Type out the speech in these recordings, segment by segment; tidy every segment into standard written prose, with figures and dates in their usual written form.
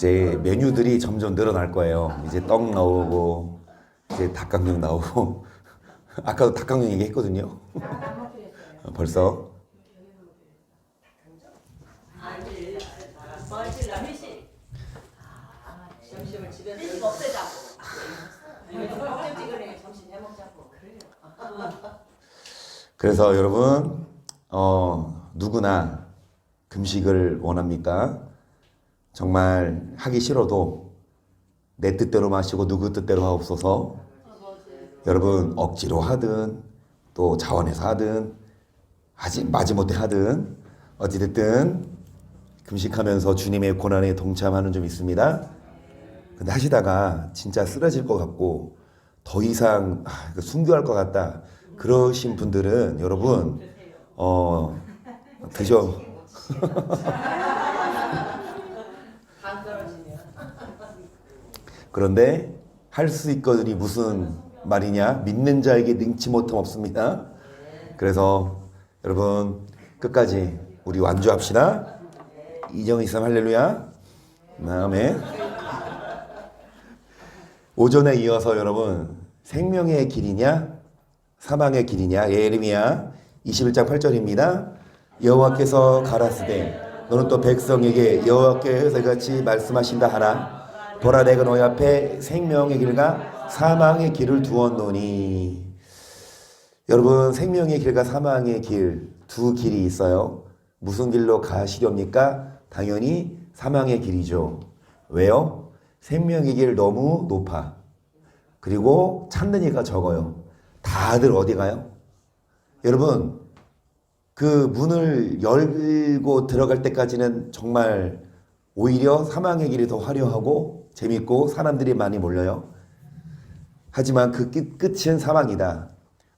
이제 메뉴들이 점점 늘어날 거예요. 이제 떡 나오고 이제 닭강정 나오고 아까도 닭강정 얘기했거든요. 벌써 점심을 집에서 없애자고. 찌그레 점심 해먹자고. 그래서 여러분 누구나 금식을 원합니까? 정말 하기 싫어도 내 뜻대로 마시고 누구 뜻대로 하옵소서. 여러분 억지로 하든 또 자원해서 하든 마지못해 하든 어찌됐든 금식하면서 주님의 고난에 동참하는 좀 있습니다. 근데 하시다가 진짜 쓰러질 것 같고 더 이상 순교할 것 같다 그러신 분들은 여러분 드셔. 그런데 할 수 있거든이 무슨 말이냐? 믿는 자에게 능치 못함 없습니다. 그래서 여러분 끝까지 우리 완주합시다. 이정희 쌈 할렐루야. 다음에 오전에 이어서 여러분 생명의 길이냐 사망의 길이냐 예레미야 21장 8절입니다. 여호와께서 가라사대 너는 또 백성에게 여호와께서 같이 말씀하신다 하라. 보라 내가 너희 앞에 생명의 길과 사망의 길을 두었노니. 여러분 생명의 길과 사망의 길 두 길이 있어요. 무슨 길로 가시렵니까? 당연히 사망의 길이죠. 왜요? 생명의 길 너무 높아. 그리고 찾는 이가 적어요. 다들 어디 가요? 여러분 그 문을 열고 들어갈 때까지는 정말 오히려 사망의 길이 더 화려하고 재밌고 사람들이 많이 몰려요. 하지만 그 끝은 사망이다.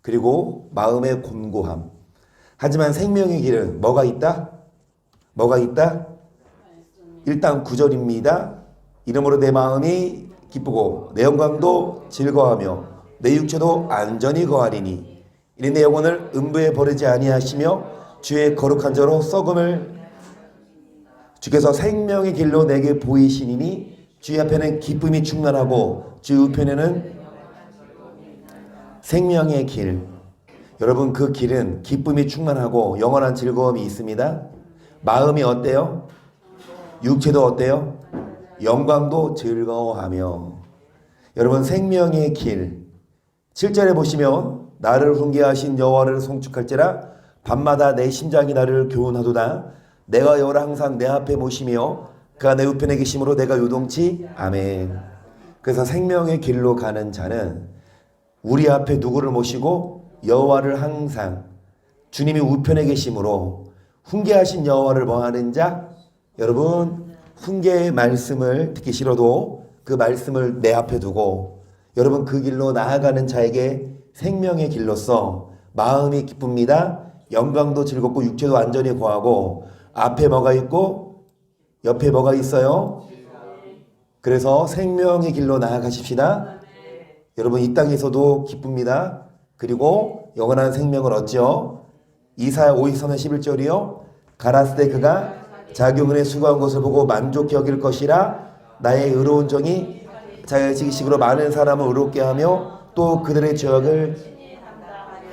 그리고 마음의 곤고함. 하지만 생명의 길은 뭐가 있다? 뭐가 있다? 일단 9절입니다. 이러므로 내 마음이 기쁘고 내 영광도 즐거워하며 내 육체도 안전히 거하리니 이는 내 영혼을 음부에 버리지 아니하시며 주의 거룩한 자로 썩음을 주께서 생명의 길로 내게 보이시니니 주의 앞에는 기쁨이 충만하고 주 우편에는 생명의 길. 여러분 그 길은 기쁨이 충만하고 영원한 즐거움이 있습니다. 마음이 어때요? 육체도 어때요? 영광도 즐거워하며. 여러분 생명의 길 7절에 보시면 나를 훈계하신 여호와를 송축할지라 밤마다 내 심장이 나를 교훈하도다. 내가 여호와를 항상 내 앞에 모시며 그가 내 우편에 계심으로 내가 요동치. 아멘. 그래서 생명의 길로 가는 자는 우리 앞에 누구를 모시고 여호와를 항상 주님이 우편에 계심으로 훈계하신 여호와를 뭐하는 자? 여러분 훈계의 말씀을 듣기 싫어도 그 말씀을 내 앞에 두고 여러분 그 길로 나아가는 자에게 생명의 길로서 마음이 기쁩니다. 영광도 즐겁고 육체도 안전히 거하고 앞에 뭐가 있고 옆에 뭐가 있어요? 그래서 생명의 길로 나아가십시다. 여러분 이 땅에서도 기쁩니다. 그리고 영원한 생명을 얻죠. 이사야 53장 11절이요. 가라사대 그가 자기 은혜 수고한 것을 보고 만족해 여길 것이라. 나의 의로운 정이 자의 지식으로 많은 사람을 의롭게 하며 또 그들의 죄악을.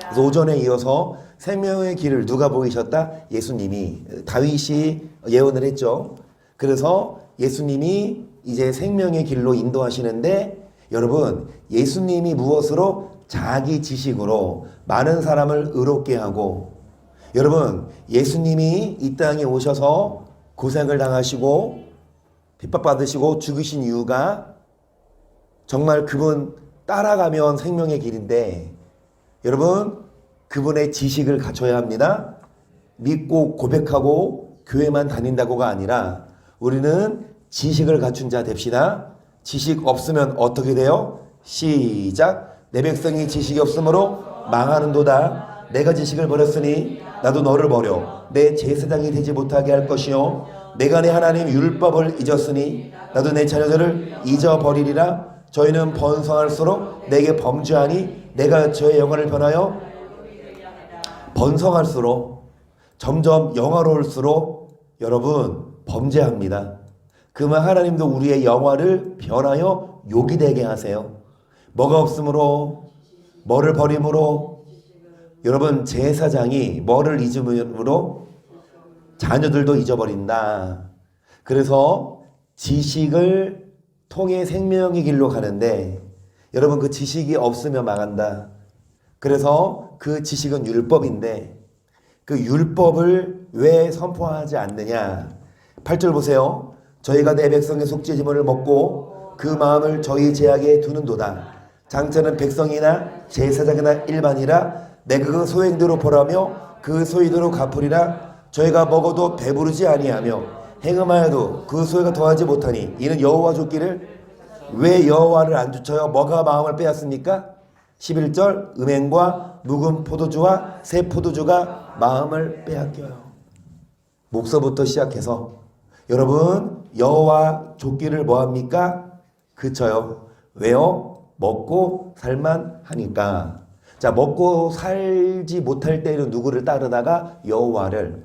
그래서 오전에 이어서 생명의 길을 누가 보이셨다? 예수님이. 다윗이 예언을 했죠. 그래서 예수님이 이제 생명의 길로 인도하시는데 여러분 예수님이 무엇으로? 자기 지식으로 많은 사람을 의롭게 하고. 여러분 예수님이 이 땅에 오셔서 고생을 당하시고 핍박받으시고 죽으신 이유가 정말 그분 따라가면 생명의 길인데 여러분 그분의 지식을 갖춰야 합니다. 믿고 고백하고 교회만 다닌다고가 아니라 우리는 지식을 갖춘 자 됩시다. 지식 없으면 어떻게 돼요? 시작. 내 백성이 지식이 없으므로 망하는도다. 내가 지식을 버렸으니 나도 너를 버려 내 제사장이 되지 못하게 할 것이요 내가 내 하나님 율법을 잊었으니 나도 내 자녀들을 잊어버리리라. 저희는 번성할수록 내게 범죄하니 내가 저의 영혼을 변하여 번성할수록 점점 영화로울수록 여러분 범죄합니다. 그러면 하나님도 우리의 영화를 변하여 욕이 되게 하세요. 뭐가 없으므로, 뭐를 버림으로. 여러분, 제사장이 뭐를 잊음으로? 자녀들도 잊어버린다. 그래서 지식을 통해 생명의 길로 가는데, 여러분, 그 지식이 없으면 망한다. 그래서 그 지식은 율법인데, 그 율법을 왜 선포하지 않느냐? 8절 보세요. 저희가 내 백성의 속죄제물을 먹고 그 마음을 저희 제약에 두는도다. 장차는 백성이나 제사장이나 일반이라 내가 그 소행대로 보라며 그 소위대로 갚으리라. 저희가 먹어도 배부르지 아니하며 행음하여도 그 소유가 더하지 못하니 이는 여호와 줬기를. 왜 여호와를 안 쫓아요? 뭐가 마음을 빼앗습니까? 11절 음행과 묵은 포도주와 새 포도주가 마음을 빼앗겨요. 목서부터 시작해서 여러분, 여호와 줬기를 뭐합니까? 그쳐요. 왜요? 먹고 살만 하니까. 자, 먹고 살지 못할 때는 누구를 따르다가 여호와를.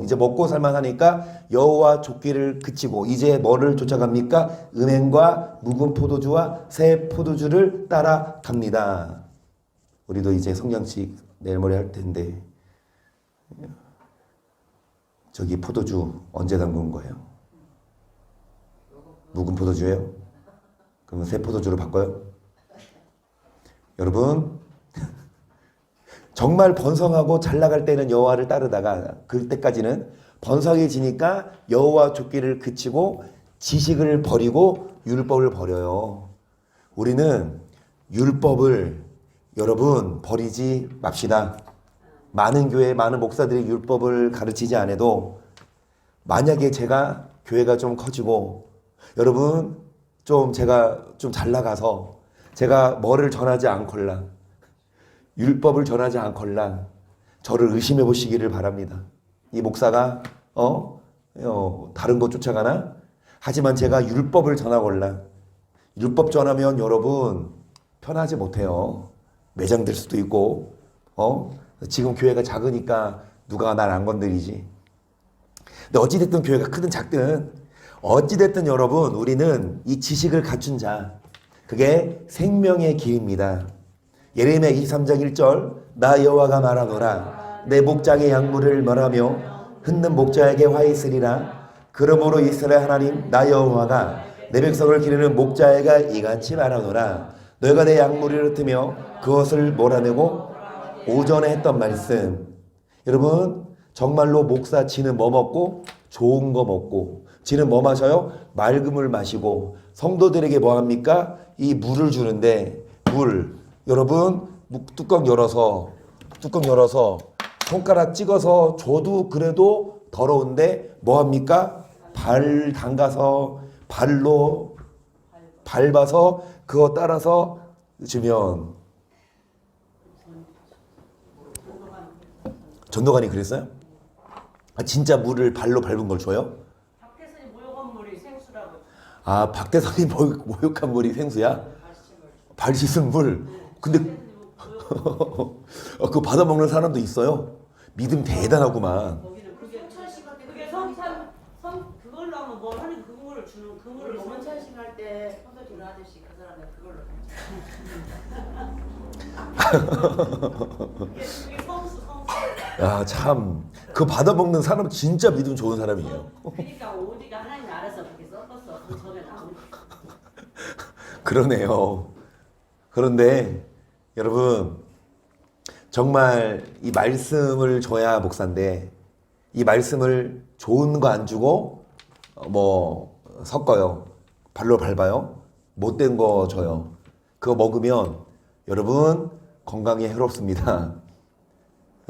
이제 먹고 살만 하니까 여호와 줬기를 그치고 이제 뭐를 쫓아갑니까? 음행과 묵은 포도주와 새 포도주를 따라갑니다. 우리도 이제 성냥식 내일 모레 할 텐데, 저기 포도주 언제 담근 거예요? 묵은 포도주예요? 그러면 새 포도주로 바꿔요? 여러분, 정말 번성하고 잘 나갈 때는 여호와를 따르다가 그때까지는 번성해지니까 여호와 줬기를 그치고 지식을 버리고 율법을 버려요. 우리는 율법을 여러분 버리지 맙시다. 많은 교회, 많은 목사들이 율법을 가르치지 않아도 만약에 제가 교회가 좀 커지고 여러분 제가 좀 잘 나가서 제가 뭐를 전하지 않걸랑 율법을 전하지 않걸랑 저를 의심해 보시기를 바랍니다. 이 목사가 다른 거 쫓아가나? 하지만 제가 율법을 전하걸랑 율법 전하면 여러분 편하지 못해요. 매장될 수도 있고 지금 교회가 작으니까 누가 날 안 건드리지. 근데 어찌됐든 교회가 크든 작든 어찌됐든 여러분 우리는 이 지식을 갖춘 자, 그게 생명의 길입니다. 예레미야 23장 1절 나 여호와가 말하노라 내 목장의 양물을 멸하며 흩는 목자에게 화 있으리라. 그러므로 이스라엘 하나님 나 여호와가 내 백성을 기르는 목자에게 이같이 말하노라 너희가 내 양물을 흩으며 그것을 몰아내고. 오전에 했던 말씀, 여러분 정말로 목사 지는 뭐 먹고? 좋은 거 먹고. 지는 뭐 마셔요? 맑은 물 마시고. 성도들에게 뭐 합니까? 이 물을 주는데, 물 여러분 뚜껑 열어서 손가락 찍어서 줘도 그래도 더러운데 뭐 합니까? 발 담가서 발로 밟아서 그거 따라서 주면. 전도관이 그랬어요? 진짜 물을 발로 밟은 걸 줘요? 박태선이 모욕한 물이 생수라고. 박대선이 모욕한 물이 생수야? 발 씻은 물. 근데 그거 받아먹는 사람도 있어요. 믿음 대단하구만. 거기는 그게 그걸로 하면 뭘 하는 그 물을 주는 그 물을 성찬식 할때 포도 주는 아저씨 그 사람은 그걸로. 그게 성수. 야, 참. 그 받아먹는 사람 진짜 믿음 좋은 사람이에요. 그러니까 오디가 하나님 알아서 그렇게 섞었어. 그 전에 나온. 그러네요. 그런데 여러분 정말 이 말씀을 줘야 목사인데 이 말씀을 좋은 거 안 주고 섞어요. 발로 밟아요. 못된 거 줘요. 그거 먹으면 여러분 건강에 해롭습니다.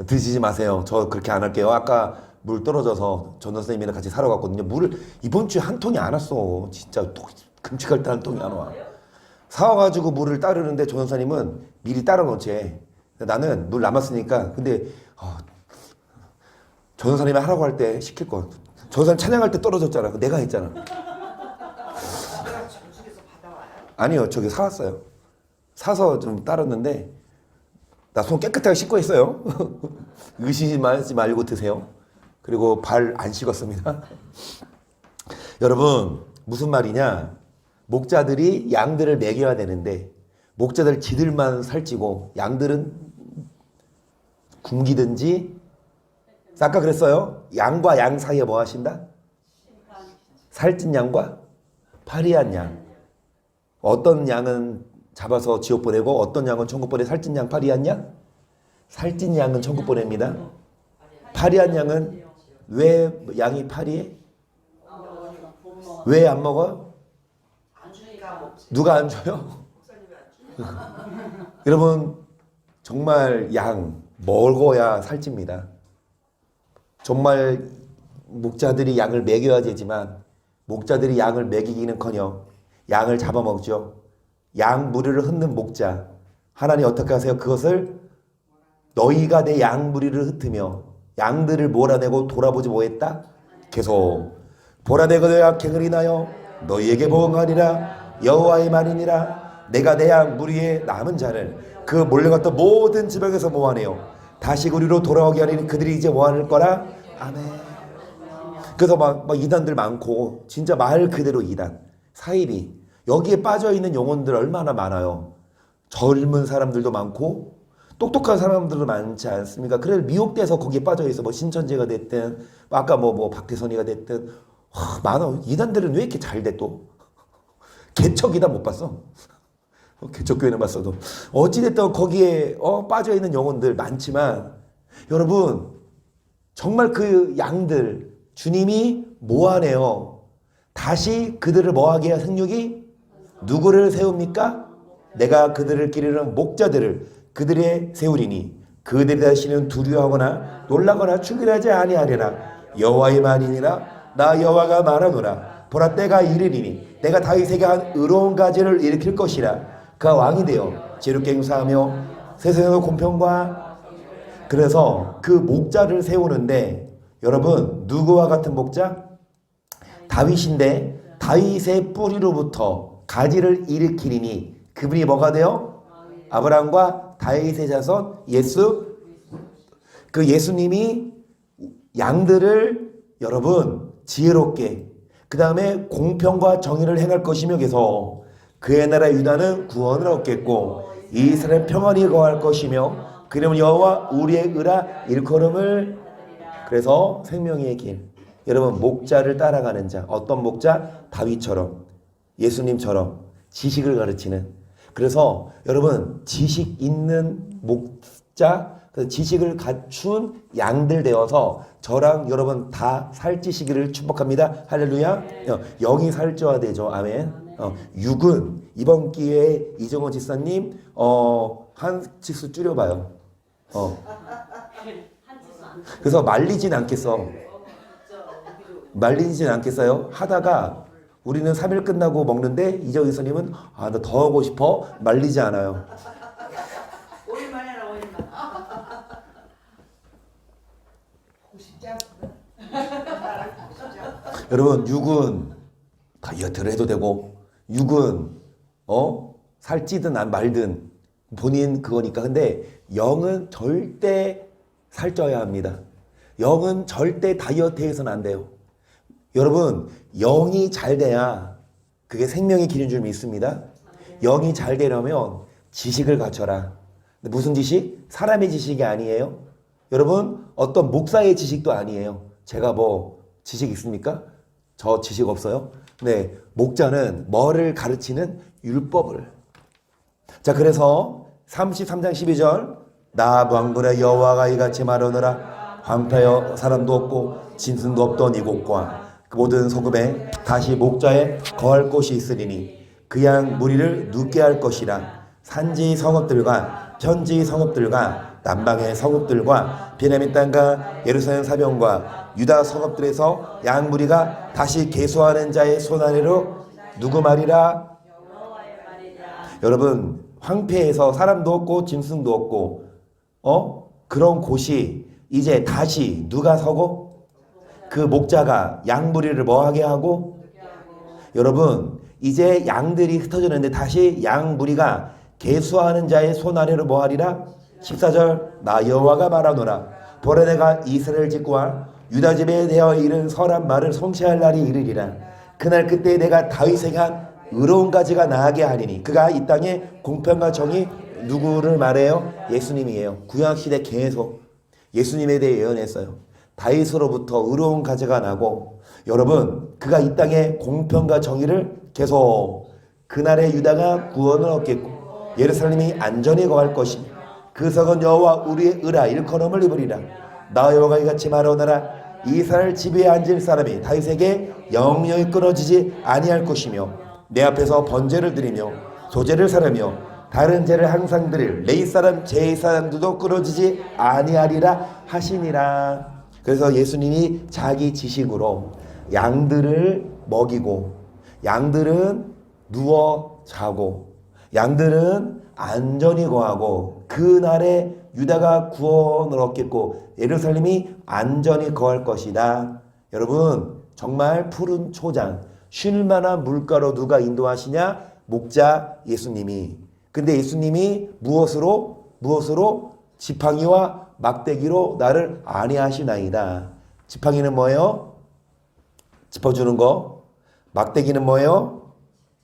드시지 마세요. 저 그렇게 안 할게요. 아까 물 떨어져서 전도 선생님이랑 같이 사러 갔거든요. 물을 이번 주에 한 통이 안 왔어. 진짜 금식할 때 한 통이 안 와. 사와가지고 물을 따르는데 전도 선생님은 미리 따라 놓지. 나는 물 남았으니까. 근데 전도 선생님이 하라고 할 때 시킬 거. 전도 선생님 찬양할 때 떨어졌잖아. 내가 했잖아. 아니요, 저기 사왔어요. 사서 좀 따랐는데 나 손 깨끗하게 씻고 있어요. 의심하지 말고 드세요. 그리고 발 안 씻었습니다. 여러분 무슨 말이냐? 목자들이 양들을 먹여야 되는데 목자들 지들만 살찌고 양들은 굶기든지. 아까 그랬어요. 양과 양 사이에 뭐 하신다? 살찐 양과 파리한 양. 어떤 양은 잡아서 지옥 보내고 어떤 양은 천국 보내. 살찐 양, 파리한 양? 살찐 양은 천국 보냅니다. 파리한 양은 왜 양이 파리해? 왜 안 먹어요? 누가 안 줘요? 여러분 정말 양 먹어야 살찝니다. 정말 목자들이 양을 먹여야 되지만 목자들이 양을 먹이기는커녕 양을 잡아먹죠. 양 무리를 흩는 목자. 하나님 어떻게 하세요? 그것을 너희가 내 양 무리를 흩으며 양들을 몰아내고 돌아보지 못했다. 계속 보라내거든 갱을 인하여 너희에게 보응하리라. 여호와의 말이니라. 내가 내 양 무리의 남은 자를 그 몰려갔던 모든 지방에서 모아내요 다시 우리로 돌아오게 하리니 그들이 이제 모아낼 거라. 아멘. 그래서 막 이단들 많고 진짜 말 그대로 이단 사이비 여기에 빠져있는 영혼들 얼마나 많아요. 젊은 사람들도 많고 똑똑한 사람들도 많지 않습니까? 그래서 미혹돼서 거기에 빠져있어. 뭐 신천지가 됐든 아까 뭐 박태선이가 됐든 많아. 이단들은 왜 이렇게 잘 돼 또? 개척 이단 못 봤어. 개척교회는 봤어도 어찌됐든 거기에 빠져있는 영혼들 많지만 여러분 정말 그 양들 주님이 모아내요. 다시 그들을 뭐하게 해야 생육이 누구를 세웁니까? 내가 그들을 기르는 목자들을 그들의 세우리니 그들이 다시는 두려워하거나 놀라거나 충격하지 아니하리라. 여호와의 말이니라. 나 여호와가 말하노라. 보라 때가 이르리니 내가 다윗에게 한 의로운 가지를 일으킬 것이라. 그가 왕이 되어 지혜롭게 행사하며 세상의 공평과. 그래서 그 목자를 세우는데 여러분 누구와 같은 목자? 다윗인데 다윗의 뿌리로부터 가지를 일으키리니 그분이 뭐가 돼요? 아브라함과 다윗의 자손 예수. 그 예수님이 양들을 여러분 지혜롭게 그 다음에 공평과 정의를 행할 것이며 계속 그의 나라 유다는 구원을 얻겠고 이스라엘 평안히 거할 것이며 그러면 여호와 우리의 의라 일컬음을. 그래서 생명의 길. 여러분 목자를 따라가는 자. 어떤 목자? 다윗처럼 예수님처럼 지식을 가르치는. 그래서 여러분 지식 있는 목자 지식을 갖춘 양들 되어서 저랑 여러분 다 살찌시기를 축복합니다. 할렐루야. 영이 살쪄야 되죠. 아멘. 육은 이번 기회에 이정호 집사님 한 치수 줄여봐요. 그래서 말리진 않겠어. 말리진 않겠어요. 하다가 우리는 3일 끝나고 먹는데 이정호 집사님은 나 더 하고 싶어. 말리지 않아요. 5일만 해라 5일만. 90장. 여러분 육은 다이어트를 해도 되고 육은 살찌든 안 말든 본인 그거니까. 근데 영은 절대 살쪄야 합니다. 영은 절대 다이어트해서는 안 돼요. 여러분 영이 잘 돼야 그게 생명의 길인 줄 믿습니다. 영이 잘 되려면 지식을 갖춰라. 무슨 지식? 사람의 지식이 아니에요. 여러분 어떤 목사의 지식도 아니에요. 제가 뭐 지식 있습니까? 저 지식 없어요. 네, 목자는 뭐를 가르치는 율법을. 자, 그래서 33장 12절 나 왕군의 여호와가 이같이 말하노라. 황폐하여 사람도 없고 짐승도 없던 이곳과 그 모든 소금에 다시 목자에 거할 곳이 있으리니 그 양 무리를 눕게 할 것이라. 산지 성읍들과 편지 성읍들과 남방의 성읍들과 베냐민 땅과 예루살렘 사병과 유다 성읍들에서 양 무리가 다시 계수하는 자의 손 아래로 누구 말이라? 여러분 황폐해서 사람도 없고 짐승도 없고 그런 곳이 이제 다시 누가 서고 그 목자가 양 무리를 뭐하게 하고. 여러분 이제 양들이 흩어졌는데 다시 양 무리가 계수하는 자의 손 아래로 뭐하리라? 14절 나 여호와가 말하노라. 보라 내가 이스라엘 집과 유다 집에 대하여 이른 선한 말을 성취할 날이 이르리라. 그날 그때 내가 다윗에게 한 의로운 가지가 나게 하리니. 그가 이 땅에 공평과 정의 누구를 말해요? 예수님이에요. 구약시대 계속 예수님에 대해 예언했어요. 다윗으로부터 의로운 가지가 나고 여러분 그가 이 땅에 공평과 정의를 계속 그날에 유다가 구원을 얻겠고 예루살렘이 안전히 거할 것이며 그 성은 여호와 우리의 의라 일컬음을 입으리라. 나 여호와가 이같이 말하오너라. 이스라엘 지배에 앉을 사람이 다윗에게 영영이 끊어지지 아니할 것이며 내 앞에서 번제를 드리며 소제를 사르며 다른 제를 항상 드릴 레위 사람 제이 사람들도 끊어지지 아니하리라 하시니라. 그래서 예수님이 자기 지식으로 양들을 먹이고 양들은 누워 자고 양들은 안전히 거하고 그날에 유다가 구원을 얻겠고 예루살렘이 안전히 거할 것이다. 여러분 정말 푸른 초장 쉴만한 물가로 누가 인도하시냐? 목자 예수님이. 근데 예수님이 무엇으로 지팡이와 막대기로 나를 안위하시나이다. 지팡이는 뭐예요? 짚어주는 거. 막대기는 뭐예요?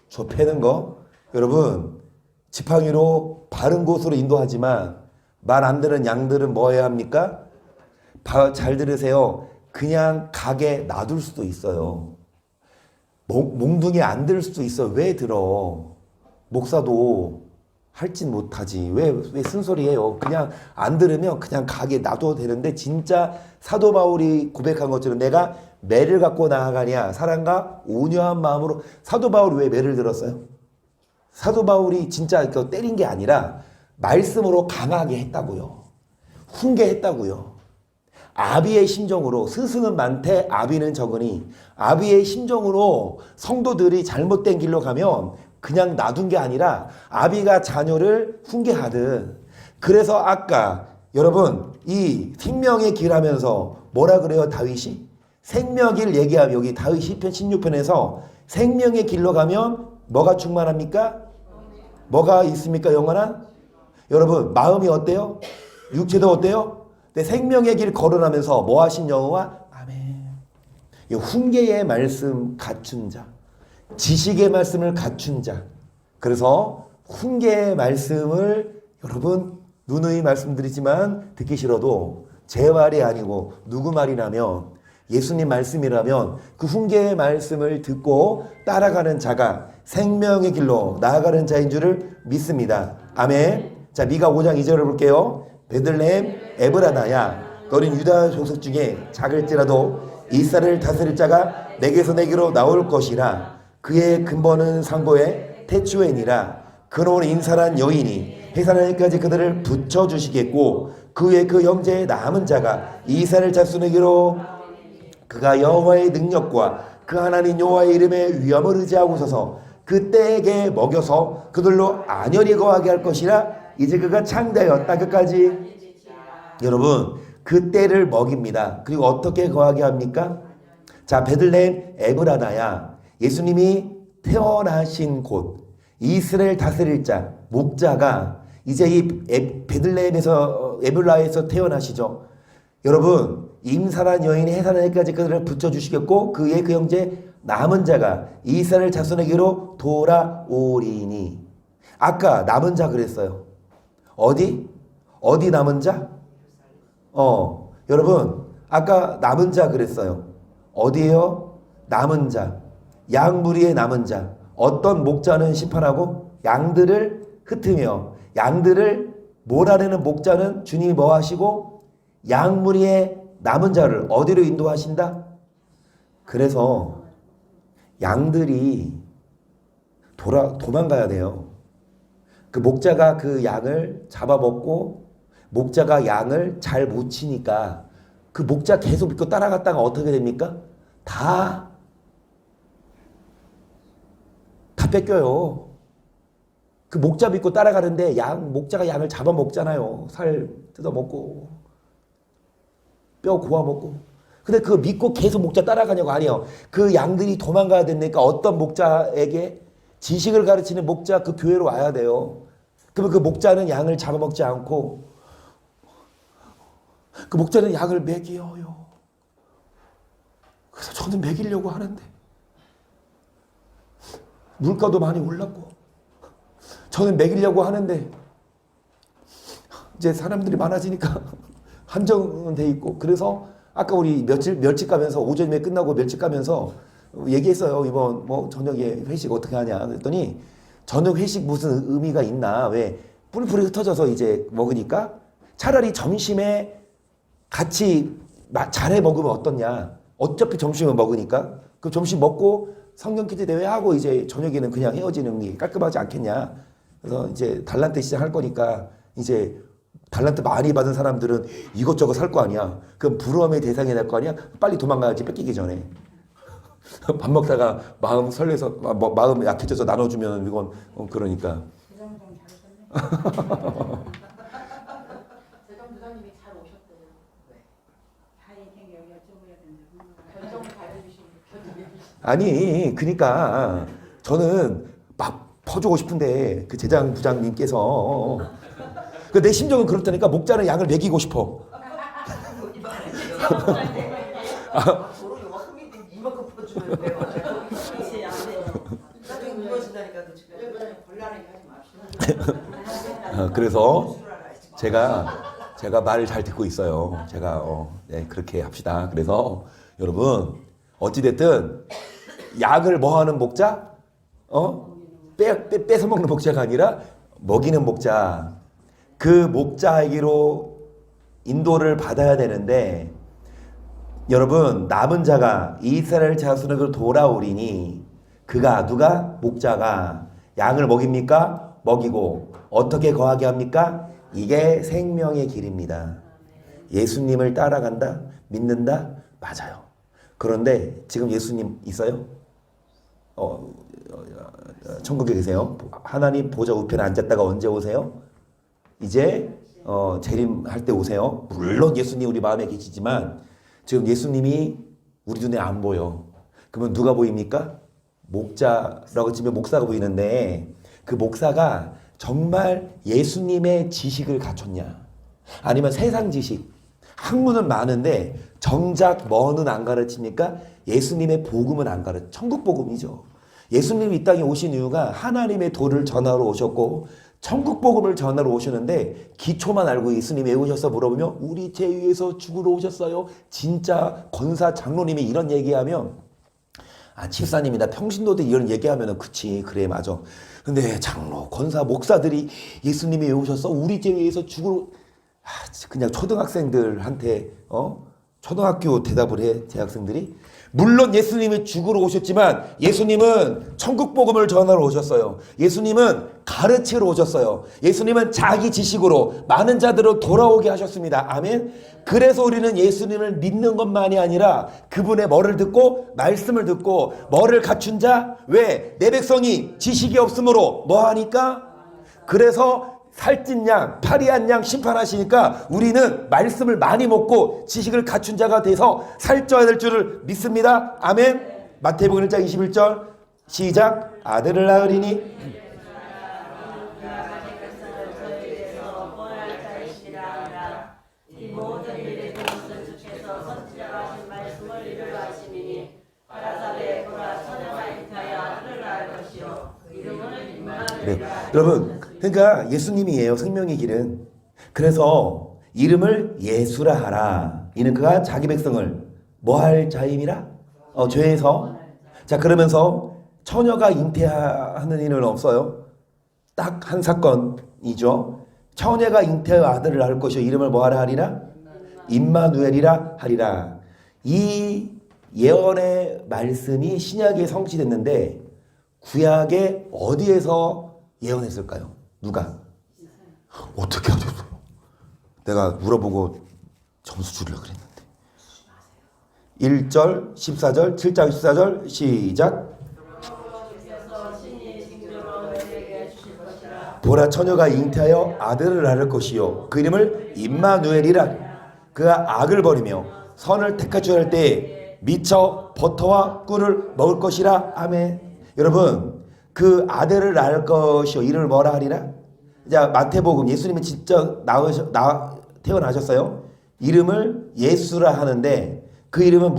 좁히는 거. 여러분 지팡이로 바른 곳으로 인도하지만 말 안 듣는 양들은 뭐 해야 합니까? 잘 들으세요. 그냥 가게 놔둘 수도 있어요. 몽둥이 안 들 수도 있어. 왜 들어? 목사도 할진 못하지. 왜 쓴소리해요? 그냥 안 들으면 그냥 가게 놔둬도 되는데 진짜 사도 바울이 고백한 것처럼 내가 매를 갖고 나아가냐 사랑과 온유한 마음으로. 사도 바울이 왜 매를 들었어요? 사도 바울이 진짜 때린 게 아니라 말씀으로 강하게 했다고요. 훈계했다고요. 아비의 심정으로 스승은 많되 아비는 적으니 아비의 심정으로 성도들이 잘못된 길로 가면 그냥 놔둔 게 아니라 아비가 자녀를 훈계하듯. 그래서 아까 여러분 이 생명의 길 하면서 뭐라 그래요? 다윗이 생명길 얘기하면 여기 다윗 시편 16편에서 생명의 길로 가면 뭐가 충만합니까? 뭐가 있습니까? 영원한? 여러분 마음이 어때요? 육체도 어때요? 근데 생명의 길 걸어가면서 뭐 하신 여호와? 아멘. 이 훈계의 말씀 갖춘 자, 지식의 말씀을 갖춘 자. 그래서 훈계의 말씀을 여러분 누누이 말씀드리지만 듣기 싫어도 제 말이 아니고 누구 말이라면 예수님 말씀이라면 그 훈계의 말씀을 듣고 따라가는 자가 생명의 길로 나아가는 자인 줄을 믿습니다. 아멘. 자, 미가 5장 2절을 볼게요. 베들레헴 에브라나야 너는 유다 족속 중에 작을지라도 이스라엘을 다스릴 자가 내게서 내게로 나올 것이라. 그의 근본은 상고의 태초에니라. 그놈은 인사란 여인이 해산하기까지 그들을 붙여주시겠고 그의 그 형제의 남은 자가 이스라엘 자손에게로 그가 여호와의 능력과 그 하나님 여호와의 이름의 위엄을 의지하고 서서 그때에게 먹여서 그들로 안연히 거하게 할 것이라. 이제 그가 창대하였다. 끝까지. 여러분 그 때를 먹입니다. 그리고 어떻게 거하게 합니까? 자, 베들레헴 에브라나야 예수님이 태어나신 곳 이스라엘 다스릴 자 목자가 이제 이 베들레헴에서 에브라에서 태어나시죠. 여러분 임산한 여인이 해산하기까지 그들을 붙여주시겠고 그의 그 형제 남은 자가 이스라엘 자손에게로 돌아오리니. 아까 남은 자 그랬어요. 어디 남은 자? 여러분 아까 남은 자 그랬어요. 어디에요? 남은 자. 양무리의 남은 자. 어떤 목자는 심판하고 양들을 흩으며 양들을 몰아내는 목자는 주님이 뭐 하시고 양무리의 남은 자를 어디로 인도하신다? 그래서 양들이 도망가야 돼요. 그 목자가 그 양을 잡아먹고 목자가 양을 잘 못 치니까 그 목자 계속 믿고 따라갔다가 어떻게 됩니까? 다 뺏겨요. 그 목자 믿고 따라가는데 목자가 양을 잡아먹잖아요. 살 뜯어먹고 뼈 고아먹고. 근데 그거 믿고 계속 목자 따라가냐고. 아니요. 그 양들이 도망가야 되니까 어떤 목자에게 지식을 가르치는 목자 그 교회로 와야 돼요. 그러면 그 목자는 양을 잡아먹지 않고 그 목자는 양을 먹여요. 그래서 저는 먹이려고 하는데 물가도 많이 올랐고 저는 먹이려고 하는데 이제 사람들이 많아지니까 한정은 돼 있고 그래서 아까 우리 멸치 까면서 오전에 끝나고 멸치 까면서 얘기했어요. 이번 뭐 저녁에 회식 어떻게 하냐 그랬더니 저녁 회식 무슨 의미가 있나 왜 뿔뿔이 흩어져서 이제 먹으니까 차라리 점심에 같이 잘해 먹으면 어떻냐. 어차피 점심을 먹으니까 그 점심 먹고 성경 퀴즈 대회 하고 이제 저녁에는 그냥 헤어지는 게 깔끔하지 않겠냐. 그래서 이제 달란트 시작할 거니까 이제 달란트 많이 받은 사람들은 이것저것 살 거 아니야. 그럼 부러움의 대상이 될 거 아니야. 빨리 도망가야지 뺏기기 전에. 밥 먹다가 마음 설레서 마음 약해져서 나눠주면 이건 그러니까. 대전 부장님이 잘 오셨대요. 왜? 다행히 여기 여쭤봐야 된다. 결정 잘해주시는 아니 그러니까 저는 막 퍼주고 싶은데 그 재장 부장님께서 그 내 심정은 그렇다니까 목자는 양을 먹이고 싶어. 서로 요만큼이 이만큼 퍼주면 내가 그렇지 안 돼요. 나중에 무너진다니까 그 지금. 곤란하게 하지 맙시다. 그래서 제가 말을 잘 듣고 있어요. 제가 네, 그렇게 합시다. 그래서 여러분 어찌 됐든 약을 뭐 하는 목자? 뺏어 먹는 목자가 아니라 먹이는 목자. 그 목자에게로 인도를 받아야 되는데 여러분 남은 자가 이스라엘 자손에게로 돌아오리니 그가 누가 목자가 양을 먹입니까? 먹이고 어떻게 거하게 합니까? 이게 생명의 길입니다. 예수님을 따라간다? 믿는다? 맞아요. 그런데 지금 예수님 있어요? 천국에 계세요? 하나님 보좌 우편에 앉았다가 언제 오세요? 이제 재림할 때 오세요. 물론 예수님 우리 마음에 계시지만 지금 예수님이 우리 눈에 안 보여. 그러면 누가 보입니까? 목자라고 치면 목사가 보이는데 그 목사가 정말 예수님의 지식을 갖췄냐? 아니면 세상 지식, 학문은 많은데 정작 뭐는 안 가르칩니까? 예수님의 복음은 안 가르쳐. 천국 복음이죠. 예수님이 이 땅에 오신 이유가 하나님의 도를 전하러 오셨고 천국 복음을 전하러 오셨는데 기초만 알고 예수님이 왜 오셨어 물어보면 우리 죄 위해서 죽으러 오셨어요. 진짜 권사 장로님이 이런 얘기하면 집사님이 나 평신도들 이런 얘기하면 그치 그래 맞아. 근데 장로 권사 목사들이 예수님이 왜 오셨어 우리 죄 위해서 죽으러 그냥 초등학생들한테 초등학교 대답을 해 대학생들이. 물론 예수님이 죽으러 오셨지만 예수님은 천국 복음을 전하러 오셨어요. 예수님은 가르치러 오셨어요. 예수님은 자기 지식으로 많은 자들을 돌아오게 하셨습니다. 아멘. 그래서 우리는 예수님을 믿는 것만이 아니라 그분의 뭐를 듣고 말씀을 듣고 뭐를 갖춘 자 왜? 내 백성이 지식이 없으므로 뭐 하니까? 그래서 살찐 양, 파리한 양 심판하시니까 우리는 말씀을 많이 먹고 지식을 갖춘 자가 돼서 살쪄야 될 줄을 믿습니다. 아멘. 마태복음 1장 21절 시작. 아들을 낳으리니 네. 여러분 그러니까 예수님이에요. 생명의 길은. 그래서 이름을 예수라 하라. 이는 그가 자기 백성을 뭐 할 자임이라? 죄에서. 자 그러면서 처녀가 잉태하는 일은 없어요. 딱 한 사건이죠. 처녀가 잉태하여 아들을 낳을 것이요 이름을 뭐 하라 하리라? 임마누엘이라 하리라. 이 예언의 말씀이 신약에 성취됐는데 구약에 어디에서 예언했을까요? 누가? 어떻게 하셨어요? 내가 물어보고 점수 주려고 그랬는데 1절 14절 7장 14절 시작. 보라 처녀가 잉태하여 아들을 낳을 것이요 그 이름을 임마누엘이라. 그가 악을 버리며 선을 택하여 할 때에 미쳐 버터와 꿀을 먹을 것이라. 아멘. 여러분 그 아들을 낳을 것이요 이름을 뭐라 하리라? 자 마태복음 예수님은 직접 태어나셨어요. 이름을 예수라 하는데 그 이름은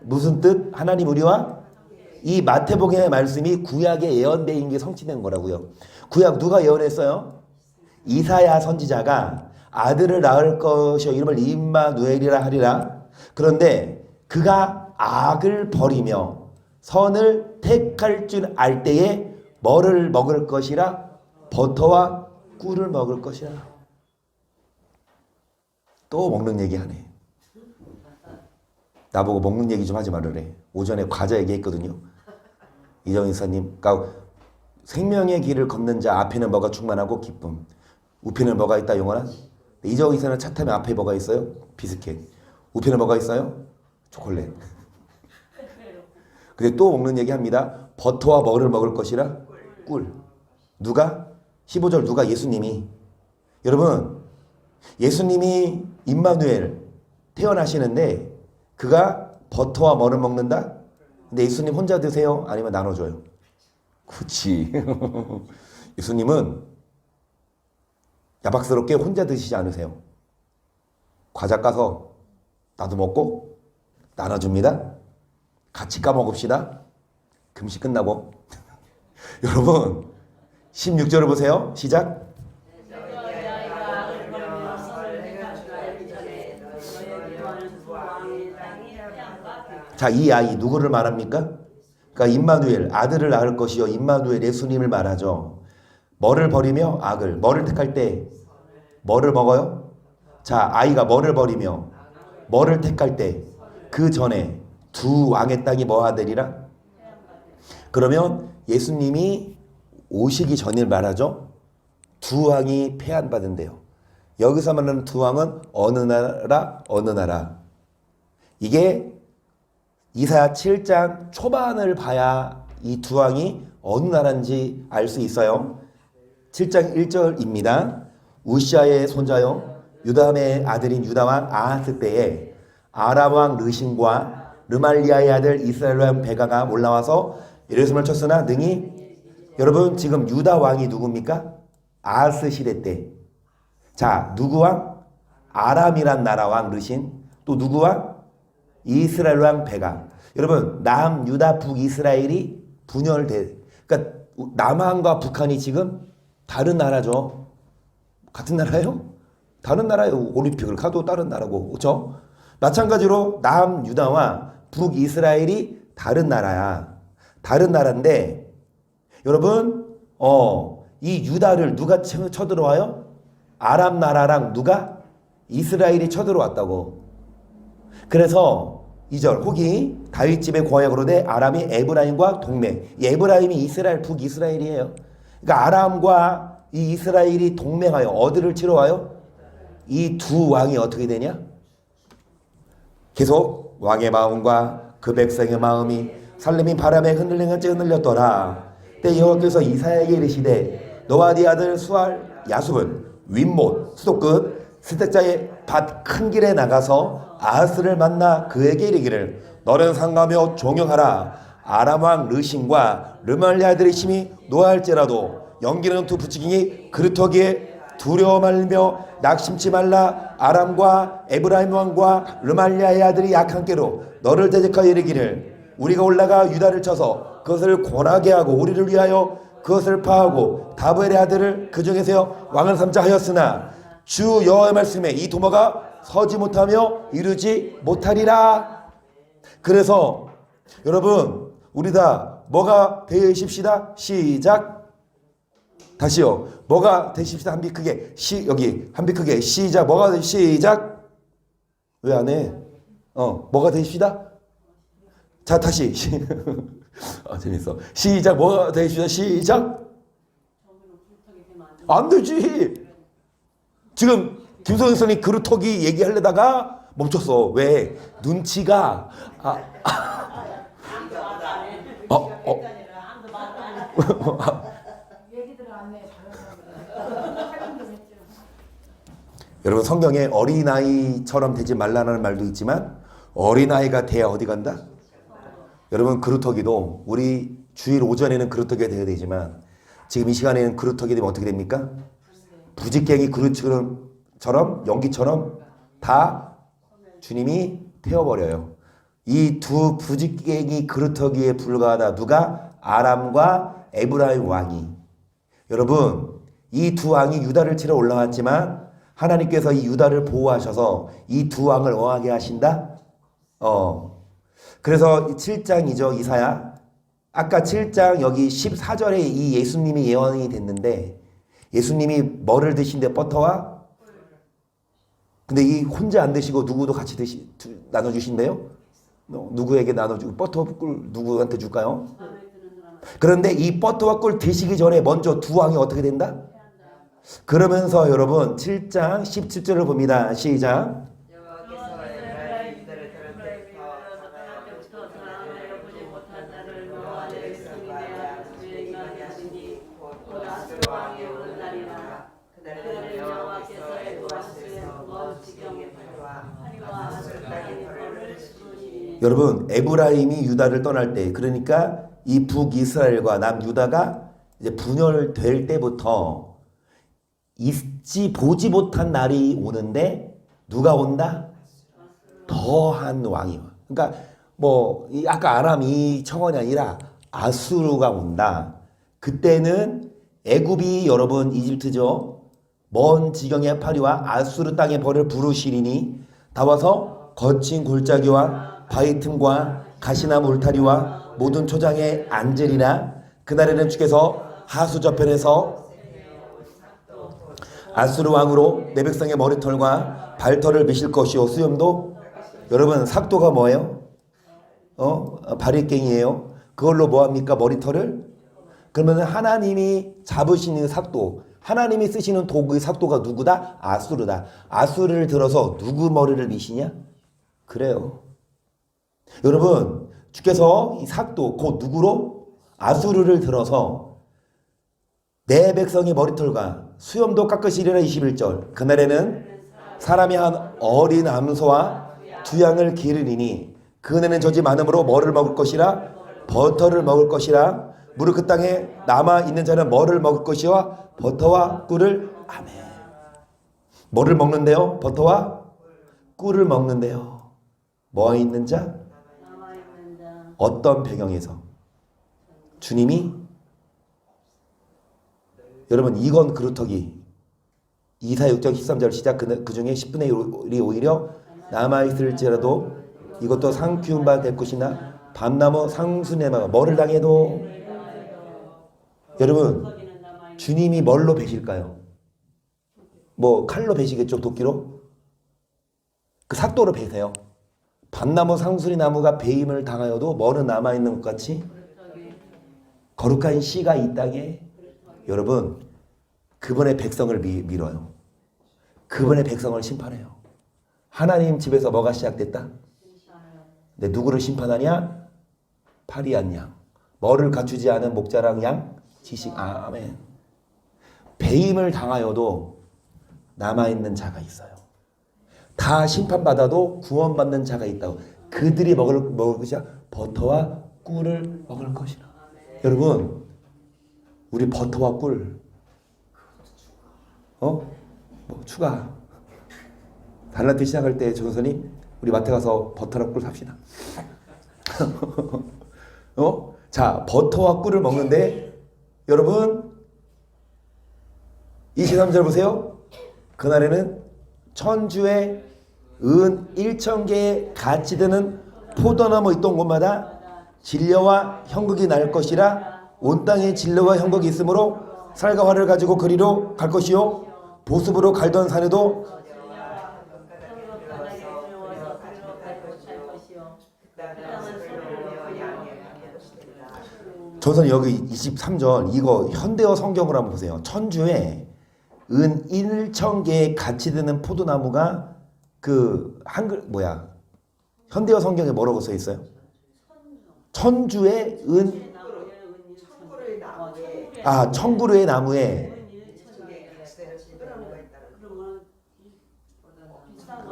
무슨 뜻? 하나님 우리와 이 마태복음의 말씀이 구약의 예언대인 게 성취된 거라고요. 구약 누가 예언했어요? 이사야 선지자가 아들을 낳을 것이요 이름을 임마누엘이라 하리라. 그런데 그가 악을 버리며 선을 택할 줄 알 때에 뭐를 먹을 것이라? 버터와 꿀을 먹을 것이라. 또 먹는 얘기 하네. 나보고 먹는 얘기 좀 하지 말으래. 오전에 과자 얘기했거든요. 이정희 사님. 그러니까 생명의 길을 걷는 자 앞에는 뭐가 충만하고 기쁨. 우편에는 뭐가 있다 영원한. 이정희 이사는 차 타면 앞에 뭐가 있어요? 비스켓. 우편에 뭐가 있어요? 초콜릿. 근데 또 먹는 얘기 합니다. 버터와 뭐를 먹을 것이라? 꿀. 누가? 15절 누가? 예수님이. 여러분 예수님이 임마누엘 태어나시는데 그가 버터와 뭐를 먹는다? 근데 예수님 혼자 드세요? 아니면 나눠줘요? 그렇지. 예수님은 야박스럽게 혼자 드시지 않으세요. 과자 까서 나도 먹고 나눠줍니다. 같이 까먹읍시다. 금식 끝나고. 여러분 16절을 보세요. 시작. 자, 이 아이 누구를 말합니까? 그러니까 임마누엘 아들을 낳을 것이요 임마누엘 예수님을 말하죠. 뭐를 버리며 악을. 뭐를 택할 때 뭐를 먹어요? 자, 아이가 뭐를 버리며 뭐를 택할 때 그 전에 두 왕의 땅이 뭐 하되리라? 그러면 예수님이 오시기 전을 말하죠. 두 왕이 패한받은대요. 여기서 말하는 두 왕은 어느 나라 어느 나라. 이게 이사야 7장 초반을 봐야 이 두 왕이 어느 나라인지 알 수 있어요. 7장 1절입니다. 우시아의 손자요 유다의 아들인 유다왕 아하스 때에 아람 왕 르신과 르말리아의 아들 이스라엘 왕 베가가 올라와서 예루살렘을 쳤으나 능히. 여러분 지금 유다 왕이 누굽니까? 아하스 시대 때. 자, 누구 왕? 아람이란 나라 왕 르신. 또 누구 왕? 이스라엘 왕 베가. 여러분 남유다 북이스라엘이 분열돼. 그러니까 남한과 북한이 지금 다른 나라죠. 같은 나라예요? 다른 나라예요. 올림픽을 가도 다른 나라고. 그렇죠? 마찬가지로 남유다와 북이스라엘이 다른 나라야. 다른 나라인데 여러분 이 유다를 누가 쳐들어와요? 아람 나라랑 누가? 이스라엘이 쳐들어왔다고. 그래서 2절 혹이 다윗집의 고향으로되 아람이 에브라임과 동맹. 이 에브라임이 이스라엘 북이스라엘이에요. 그러니까 아람과 이 이스라엘이 동맹하여 어디를 치러 와요? 이 두 왕이 어떻게 되냐? 계속 왕의 마음과 그 백성의 마음이 살림이 바람에 흔들리같이 흔들렸더라. 때 여호와께서 이사야에게 이르시되 너와 네 아들 수알 야숲은 윗못 수도 끝 스택자의 밭 큰 길에 나가서 아하스를 만나 그에게 이르기를 너는 상가며 종영하라. 아람 왕 르신과 르말리아 아들의 힘이 노할지라도 연기는 두 부치기니 그루터기에 두려워 말며 낙심치 말라. 아람과 에브라임 왕과 르말리아의 아들이 약한 깨로 너를 대적하여 이르기를 우리가 올라가 유다를 쳐서 그것을 권하게 하고 우리를 위하여 그것을 파하고 다브엘의 아들을 그 중에서 왕을 삼자 하였으나 주 여호와의 말씀에 이 도모가 서지 못하며 이루지 못하리라. 그래서 여러분 우리 다 뭐가 되십시다. 시작. 다시요. 뭐가 되십시다. 한비 크게. 여기 한비 크게. 시작. 뭐가 되 시작. 왜 안 해? 뭐가 되십시다. 자 다시. 재밌어. 시작. 뭐가 되십시다. 시작. 안 되지. 지금 김성현 선생님이 그루터기 얘기하려다가 멈췄어. 왜? 눈치가 여러분 성경에 어린아이처럼 되지 말라는 말도 있지만 어린아이가 돼야 어디 간다? 여러분 그루터기도 우리 주일 오전에는 그루터기가 되어야 되지만 지금 이 시간에는 그루터기 되면 어떻게 됩니까? 부직갱이 그루처럼 연기처럼 다 주님이 태워버려요. 이 두 부직갱이 그루터기에 불과하다. 누가? 아람과 에브라임 왕이. 여러분, 이 두 왕이 유다를 치러 올라왔지만 하나님께서 이 유다를 보호하셔서 이 두 왕을 왕하게 하신다. 그래서 7장이죠. 이사야. 아까 7장 여기 14절에 이 예수님이 예언이 됐는데 예수님이 뭐를 드신대? 버터와? 근데 이 혼자 안 드시고 누구도 같이 나눠주신대요? 누구에게 나눠주고 버터와 꿀 누구한테 줄까요? 그런데 이 버터와 꿀 드시기 전에 먼저 두 왕이 어떻게 된다? 그러면서 여러분 7장 17절을 봅니다. 시작. 여호와께서 에브라임 유다를 들을 때부터 사람을 보지 못한 자를 너와 내 백성이 내게 하시니 곧 아수르 왕이 오는 날이라. 그날에는 여호와께서 에브라임에서 먼 지경의 파리와 아수르 땅의 벌을 쏟으시리니. 여러분 에브라임이 유다를 떠날 때 그러니까 이 북이스라엘과 남유다가 이제 분열될 때부터 있지 보지 못한 날이 오는데 누가 온다? 더한 왕이 와. 그러니까 뭐 아까 아람이 청원이 아니라 아수르가 온다. 그때는 애굽이 여러분 이집트죠. 먼 지경의 파리와 아수르 땅의 벌을 부르시리니 다 와서 거친 골짜기와 바위 틈과 가시나무 울타리와 모든 초장에 앉으리라. 그날에는 주께서 하수 저편에서 아수르 왕으로 내 백성의 머리털과 발털을 미실 것이요. 수염도 여러분 삭도가 뭐예요? 바리깽이에요. 그걸로 뭐합니까? 머리털을? 그러면 하나님이 잡으시는 삭도, 하나님이 쓰시는 도구의 삭도가 누구다? 아수르다. 아수르를 들어서 누구 머리를 미시냐? 그래요. 여러분 주께서 이 삭도 곧 누구로? 아수르를 들어서 내 백성의 머리털과 수염도 깎으시리라. 21절. 그날에는 사람이 한 어린 암소와 두 양을 기르리니 그네는 젖이 많으므로 뭐를 먹을 것이라? 버터를 먹을 것이라. 무릇 그 땅에 남아있는 자는 뭐를 먹을 것이와 버터와 꿀을. 아멘. 뭐를 먹는데요? 버터와 꿀을 먹는데요. 뭐 있는 자? 어떤 배경에서? 주님이 여러분 이건 그루터기 이사야 6장 13절 시작. 그 중에 10분의 1이 오히려 남아있을지라도 이것도 상 키운 바 될 것이나 밤나무 상수네마가 뭐를 당해도. 여러분 주님이 뭘로 베실까요? 뭐 칼로 베시겠죠? 도끼로? 그 삭도로 베세요. 밤나무 상수리나무가 베임을 당하여도 뭐는 남아있는 것 같이 거룩한 씨가 이 땅에. 여러분 그분의 백성을 밀어요. 그분의 백성을 심판해요. 하나님 집에서 뭐가 시작됐다? 근데 누구를 심판하냐? 파리한 양. 뭐를 갖추지 않은 목자랑 양? 지식. 아멘. 배임을 당하여도 남아있는 자가 있어요. 다 심판받아도 구원받는 자가 있다고. 그들이 먹을 것이야 버터와 꿀을 먹을 것이라. 여러분 우리 버터와 꿀 뭐 추가 달란트 시작할 때 조선님 우리 마트 가서 버터랑 꿀 삽시다. 자 버터와 꿀을 먹는데 여러분 23절 보세요. 그날에는 천주에 은 1,000개의 같이 드는 포도나무 있던 곳마다 진려와 형극이 날 것이라. 온 땅에 진려와 형극이 있으므로 쌀과 활을 가지고 그리로 갈 것이요 보습으로 갈던 산에도. 조선 여기 23절 이거 현대어 성경으로 한번 보세요. 천주에 은 1,000개의 같이 드는 포도나무가 그 한글 뭐야 현대어 성경에 뭐라고 써 있어요? 천주에 은 청구루의 나무에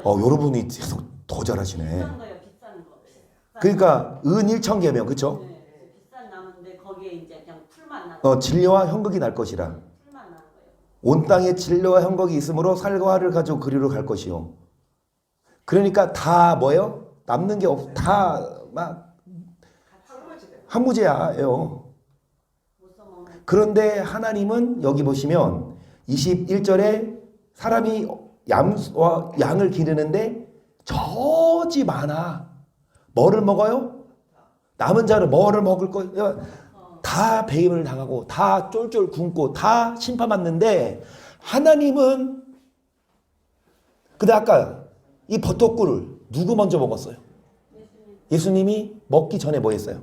여러분이 계속 더 잘하시네. 그러니까 은 1,000개면 그쵸? 비싼 나무인데 거기에 이제 그냥 풀만 나. 진려와 형극이 날 것이라. 온 땅에 진려와 형극이 있으므로 살과 활을 가지고 그리로 갈 것이요. 그러니까 다 뭐예요? 남는 게 없. 다 막 한무제예요. 그런데 하나님은 여기 보시면 21절에 사람이 양을 기르는데 저지 많아. 뭐를 먹어요? 남은 자를 뭐를 먹을 거예요? 다 배임을 당하고 다 쫄쫄 굶고 다 심판받는데 하나님은 근데 아까 이 버터꿀을 누구 먼저 먹었어요? 예수님이 먹기 전에 뭐 했어요?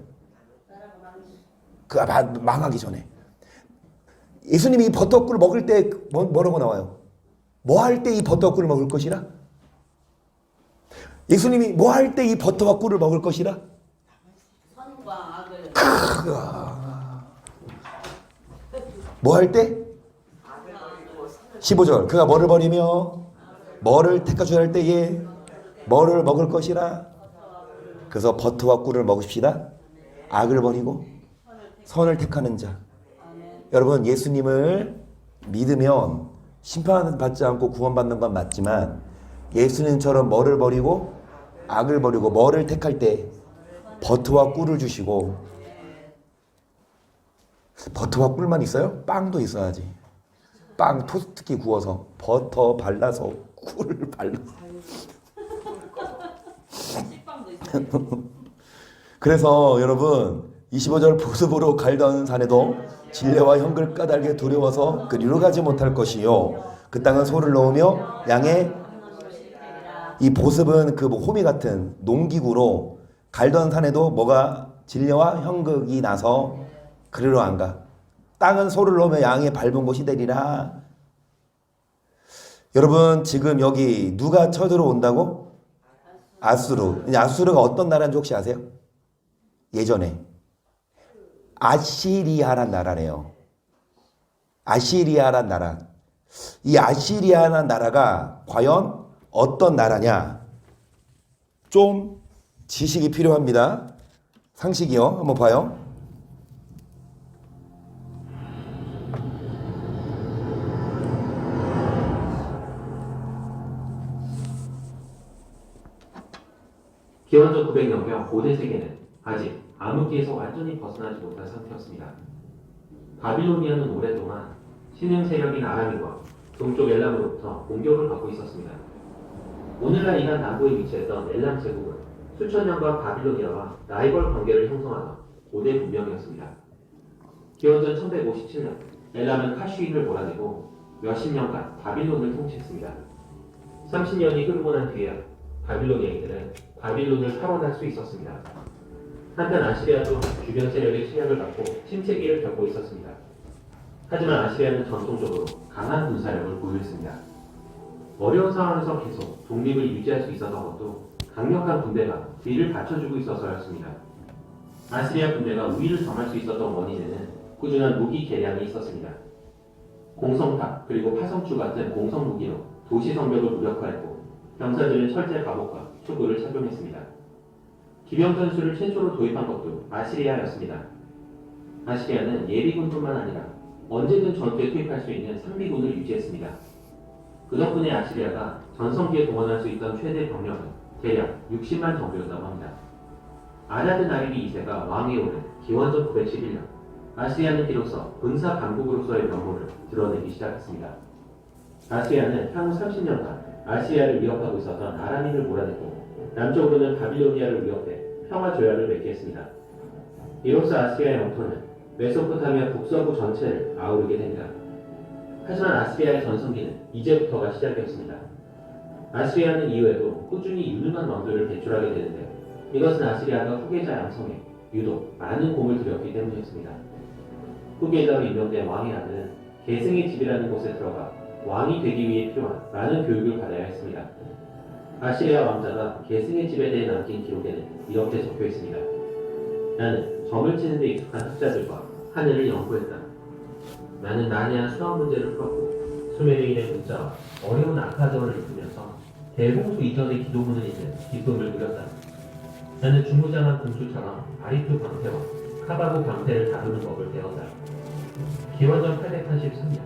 망하기 전에. 예수님이 이 버터꿀을 먹을 때 뭐라고 나와요? 뭐 할 때 이 버터꿀을 먹을 것이라? 예수님이 뭐 할 때 이 버터와 꿀을 먹을 것이라? 선과 악을 뭐 할 때? 15절. 그가 뭐를 버리며 뭐를 택하셔야 할 때에 뭐를 먹을 것이라? 그래서 버터와 꿀을 먹읍시다. 악을 버리고 선을 택하는 자. 여러분 예수님을 믿으면 심판받지 않고 구원받는 건 맞지만 예수님처럼 뭐를 버리고 악을 버리고 뭐를 택할 때 버터와 꿀을 주시고 버터와 꿀만 있어요? 빵도 있어야지. 빵 토스트기 구워서 버터 발라서 꿀을 발라서 그래서 여러분 25절 보습으로 갈던 산에도 진례와 형글 까닭에 두려워서 그리로 가지 못할 것이요 그 땅은 소를 넣으며 양의 이 보습은 그 호미 같은 농기구로 갈던 산에도 뭐가 진례와 형극이 나서 그리로 안 가. 땅은 소를 넣으며 양의 밟은 곳이 되리라. 여러분 지금 여기 누가 쳐들어온다고? 아수르. 아수르가 어떤 나라인지 혹시 아세요? 예전에 아시리아란 나라래요. 아시리아란 나라. 이 아시리아란 나라가 과연 어떤 나라냐? 좀 지식이 필요합니다. 상식이요. 한번 봐요. 기원전 900년경 고대 세계는 아직 암흑기에서 완전히 벗어나지 못한 상태였습니다. 바빌로니아는 오랫동안 신흥 세력인 아람과 동쪽 엘람으로부터 공격을 받고 있었습니다. 오늘날 이란 남부에 위치했던 엘람 제국은 수천 년간 바빌로니아와 라이벌 관계를 형성하던 고대 문명이었습니다. 기원전 1157년 엘람은 카슈인을 몰아내고 몇십 년간 바빌론을 통치했습니다. 30년이 흐르고 난 뒤에야 바빌로니아인들은 바빌론을 탈환할 수 있었습니다. 한편 아시리아도 주변 세력의 침략을 받고 침체기를 겪고 있었습니다. 하지만 아시리아는 전통적으로 강한 군사력을 보유했습니다. 어려운 상황에서 계속 독립을 유지할 수 있었던 것도 강력한 군대가 뒤를 받쳐주고 있어서였습니다. 아시리아 군대가 우위를 점할 수 있었던 원인에는 꾸준한 무기 개량이 있었습니다. 공성탑 그리고 파성추 같은 공성 무기로 도시 성벽을 무력화했고 병사들은 철제 갑옷과 투구를 착용했습니다. 기병 전술을 최초로 도입한 것도 아시리아였습니다. 아시리아는 예비군뿐만 아니라 언제든 전투에 투입할 수 있는 상비군을 유지했습니다. 그 덕분에 아시리아가 전성기에 동원할 수 있던 최대 병력은 대략 60만 정도였다고 합니다. 아라드 나리비 2세가 왕위에 오른 기원전 911년 아시리아는 비로소 군사 강국으로서의 면모를 드러내기 시작했습니다. 아시리아는 향후 30년간 아시리아를 위협하고 있었던 아람인을 몰아내고 남쪽으로는 바빌로니아를 위협해 평화 조약을 맺게 했습니다. 이로써 아시리아의 영토는 메소포타미아 북서부 전체를 아우르게 됩니다. 하지만 아시리아의 전성기는 이제부터가 시작이었습니다. 아시리아는 이후에도 꾸준히 유능한 왕들을 배출하게 되는데 이것은 아시리아가 후계자 양성에 유독 많은 공을 들였기 때문이었습니다. 후계자로 임명된 왕의 아들은 계승의 집이라는 곳에 들어가 왕이 되기 위해 필요한 많은 교육을 받아야 했습니다. 아시리아 왕자가 계승의 집에 대해 남긴 기록에는 이렇게 적혀 있습니다. 나는 점을 치는 데 익숙한 학자들과 하늘을 연구했다. 나는 난해한 수학 문제를 풀었고 수메르인의 문자와 어려운 아카드어를 읽으면서 대홍수 이전의 기도문을 읽는 기쁨을 누렸다. 나는 중무장한 공주처럼 아리투 방패와 카바구 방패를 다루는 법을 배웠다. 기원전 883년